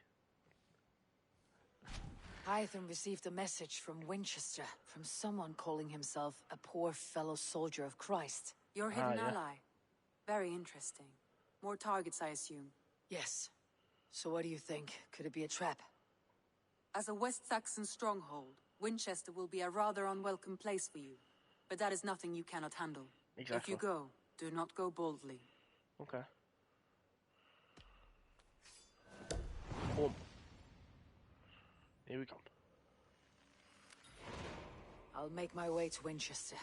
Hytham received a message from Winchester, from someone calling himself a poor fellow soldier of Christ. Your hidden yeah. ally. Very interesting. More targets, I assume. Yes. So what do you think? Could it be a trap? As a West Saxon stronghold, Winchester will be a rather unwelcome place for you. But that is nothing you cannot handle. Exactly. If you go, do not go boldly. Okay. Boom. Here we come. I'll make my way to Winchester.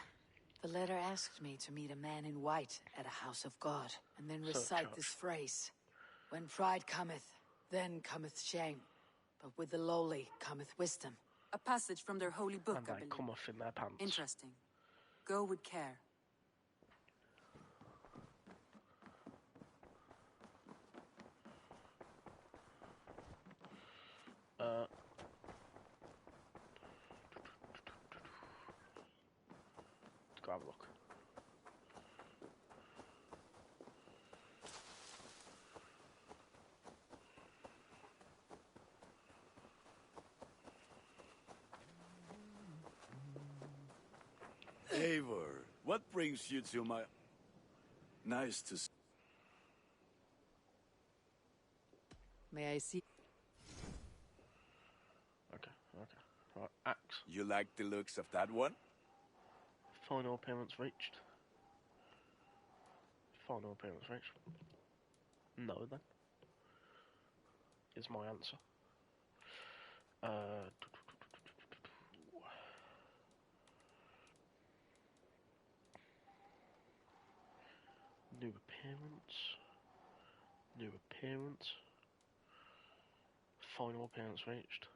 The letter asked me to meet a man in white at a house of God, and then recite this phrase. When pride cometh, then cometh shame. But with the lowly cometh wisdom. A passage from their holy book, And I they believe. come off in their pants. Interesting. Go with care. Let's go have a look. Eivor, what brings you to my... Nice to see. May I see? Okay. Right, axe. You like the looks of that one? Final appearance reached. Final appearance reached. No, then. Is my answer. New appearance. New appearance. Final appearance reached.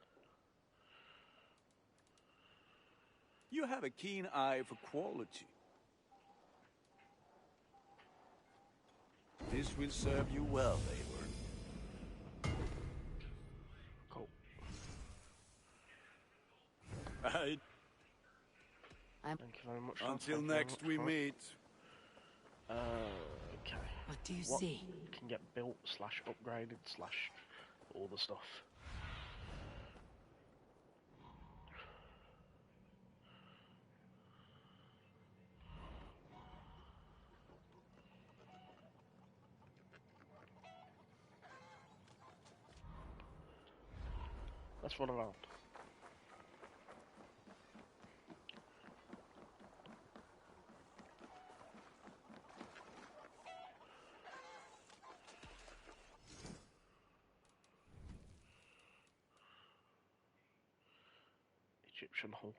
You have a keen eye for quality. This will serve you well, Eivor. Cool. Thank you very much. Until next we meet. Okay. What do you see? Can get built / upgraded / all the stuff. Let's run around. Egyptian Hall.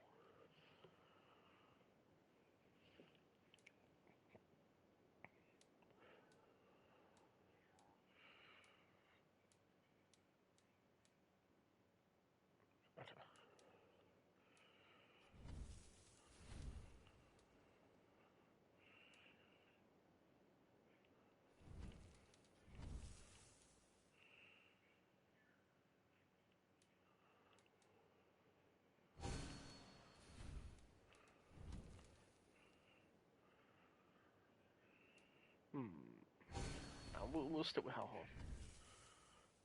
Okay. We'll stick with how hard.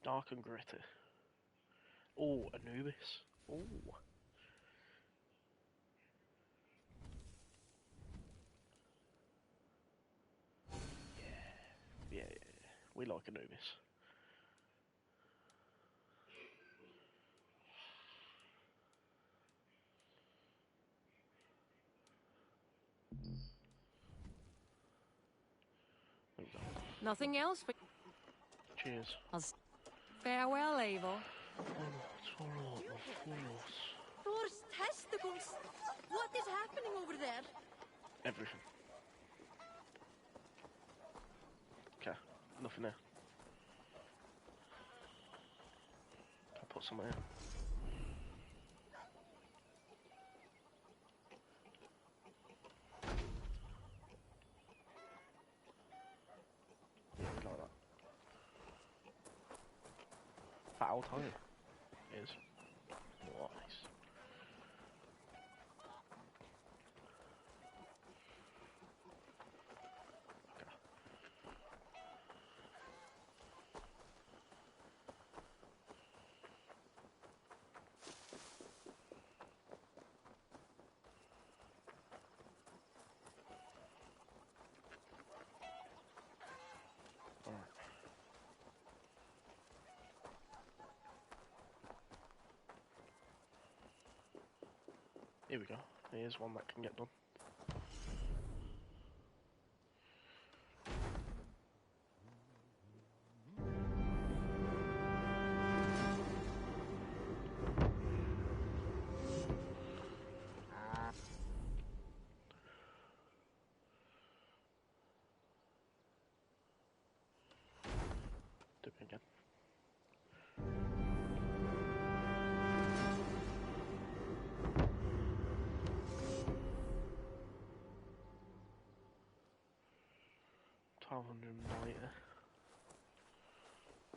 Dark and gritty. Oh, Anubis. Oh. Yeah. We like Anubis. Nothing else for... Cheers. Farewell, Eivor. Thor's testicles! What is happening over there? Everything. Okay, nothing there. I'll put some here. Yeah, like that. Foul time is nice. Here we go. Here's one that can get done. Do it again.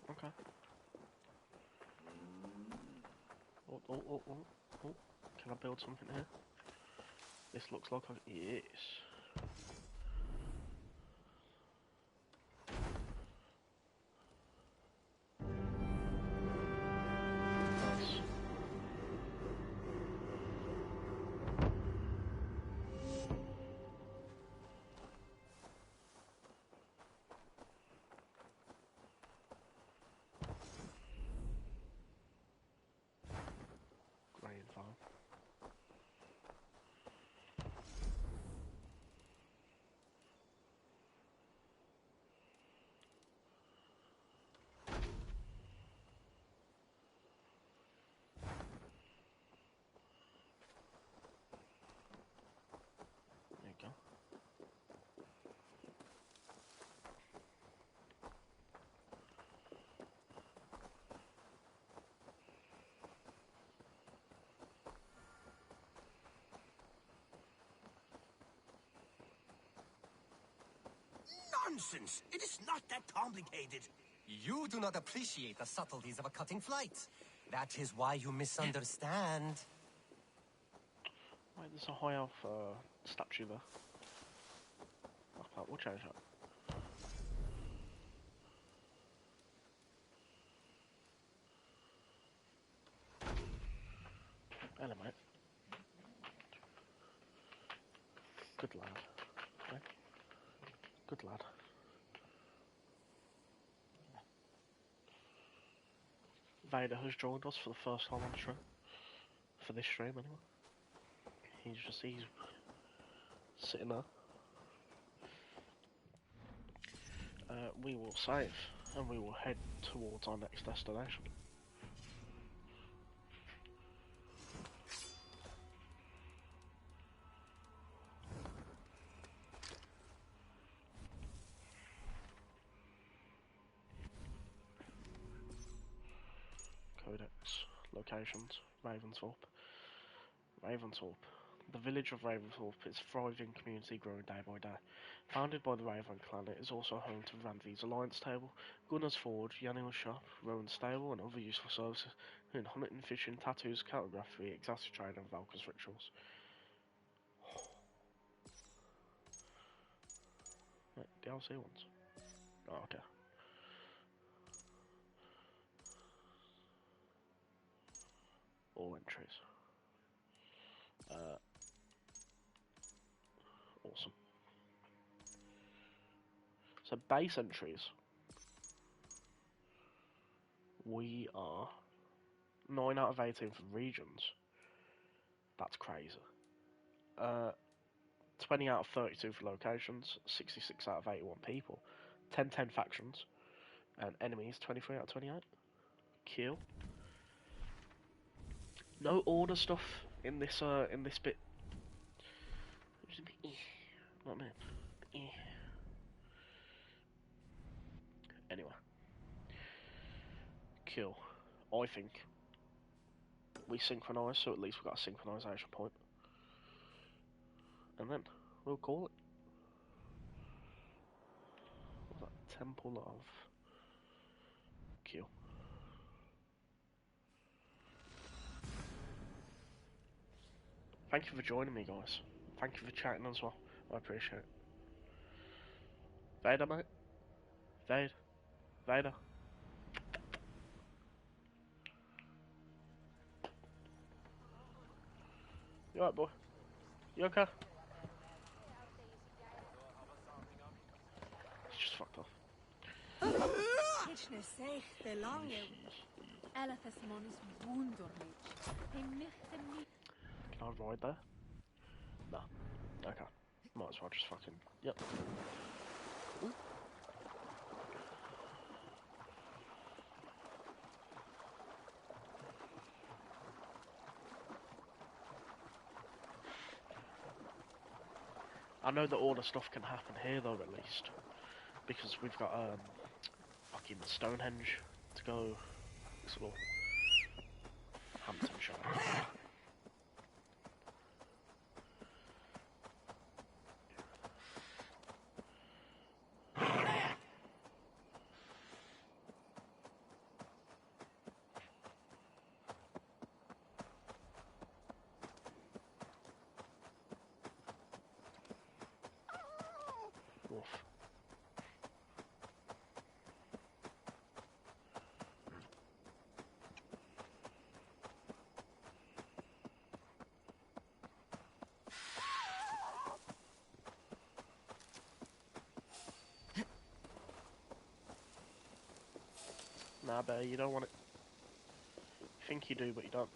Okay. Oh. Can I build something here? This looks like a... Yes. Nice. Grain farm. Nonsense! It is not that complicated. You do not appreciate the subtleties of a cutting flight. That is why you misunderstand. Wait, there's a high elf statue there. We'll change that. Hello, mate. Good lad. Okay. Good lad. Vader has joined us for the first time on the stream. For this stream, anyway. He's sitting there. We will save, and we will head towards our next destination. Codex, locations, Ravensthorpe. Ravensthorpe. The village of Ravensthorpe is a thriving community growing day by day. Founded by the Raven clan, it is also home to Randvi's Alliance Table, Gunner's Forge, Yanning's Shop, Rowan's Stable and other useful services, including hunting, fishing, tattoos, calligraphy, exotic trade and Valkyr's rituals. Wait, DLC ones? Oh, okay. All entries. Awesome. So base entries. We are 9 out of 18 for regions. That's crazy. 20 out of 32 for locations. 66 out of 81 people. 10 factions. And enemies 23 out of 28. Kill. No order stuff in this bit. Not me. Anyway. Kill. I think we synchronise, so at least we've got a synchronisation point. And then we'll call it. What's that? Temple of Kill. Thank you for joining me, guys. Thank you for chatting as well. I appreciate it. Vader, mate. Vader. You alright, boy? You okay? He's just fucked off. Can I ride there? No. Okay. Might as well just fucking... Yep. Ooh. I know that all the stuff can happen here though, at least. Because we've got fucking Stonehenge to go explore. Hamptonshire. Nah, bear, you don't want it. You think you do, but you don't.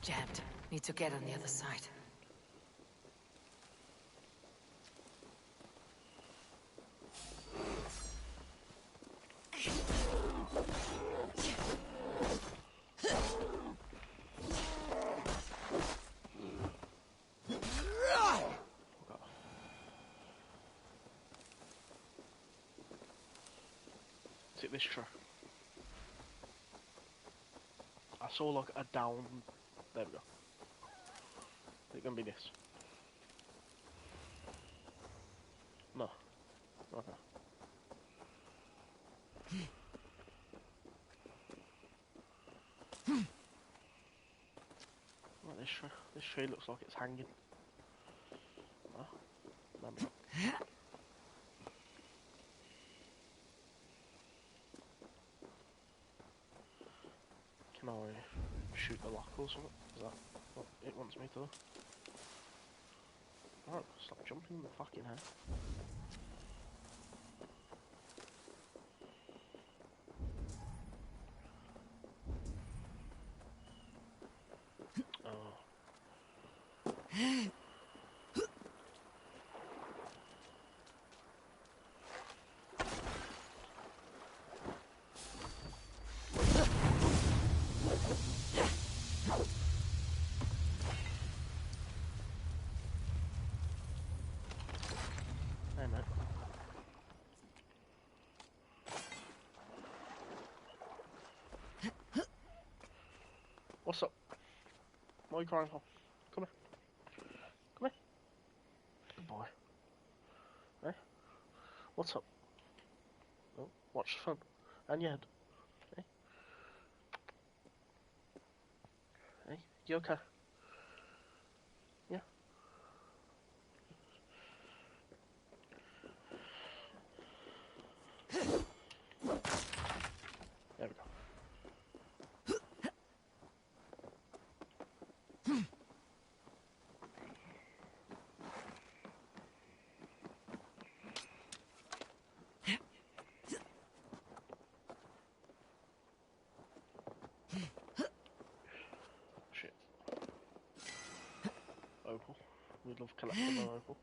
Jammed. Need to get on the other side. Is it this tree? I saw like a down... There we go. Is it gonna be this? No. Okay. Well, this tree looks like it's hanging. No, maybe not. Can I shoot the lock or something? Is that what it wants me to do? Alright, stop jumping in the fucking head. Oh. Hey, mate. What's up? What are you crying for? Come here. Come here. Good boy. Hey? What's up? Oh, watch the phone. And your head. Hey? Hey? You okay? Yeah? There we go. Shit. Opal. We love collecting an opal.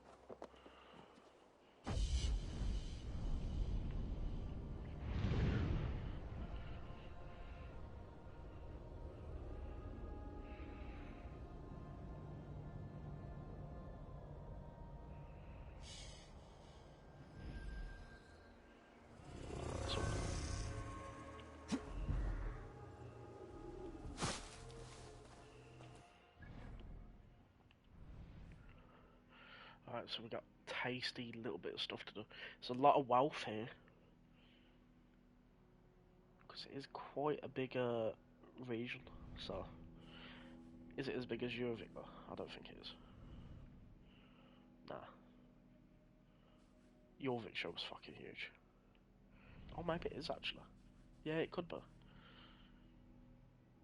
Alright, so we got tasty little bit of stuff to do. There's a lot of wealth here. Because it is quite a big region, so... Is it as big as Eurovic though? I don't think it is. Nah. Jorvik show was fucking huge. Oh, maybe it is actually. Yeah, it could be.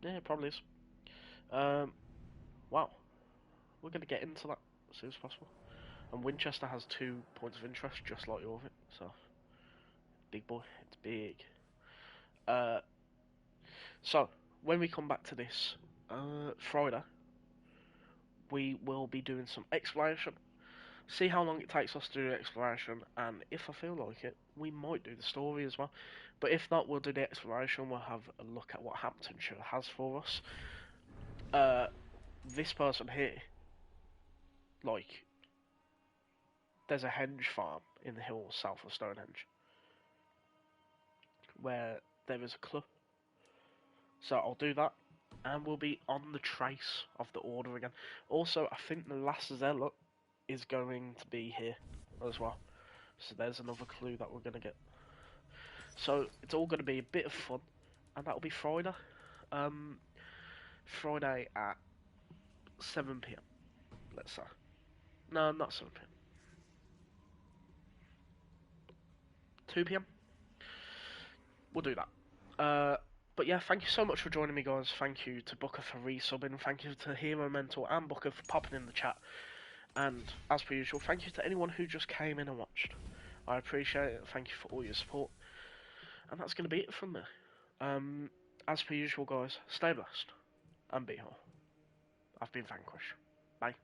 Yeah, it probably is. Wow. We're going to get into that as soon as possible. And Winchester has 2 points of interest, just like Jorvik, so... Big boy, it's big. So, when we come back to this, Friday, we will be doing some exploration. See how long it takes us to do the exploration, and if I feel like it, we might do the story as well. But if not, we'll do the exploration, we'll have a look at what Hamptonshire has for us. This person here, like, there's a henge farm in the hills south of Stonehenge, where there is a club. So I'll do that, and we'll be on the trace of the order again. Also, I think the last zealot is going to be here as well. So there's another clue that we're going to get. So it's all going to be a bit of fun, and that'll be Friday. Friday at 7 PM, let's say. No, not 7 PM. 2 PM? We'll do that. But yeah, thank you so much for joining me, guys. Thank you to Booker for resubbing. Thank you to Hero Mentor and Booker for popping in the chat. And as per usual, thank you to anyone who just came in and watched. I appreciate it. Thank you for all your support. And that's going to be it from me. As per usual, guys, stay blessed and be whole. I've been Vanquish. Bye.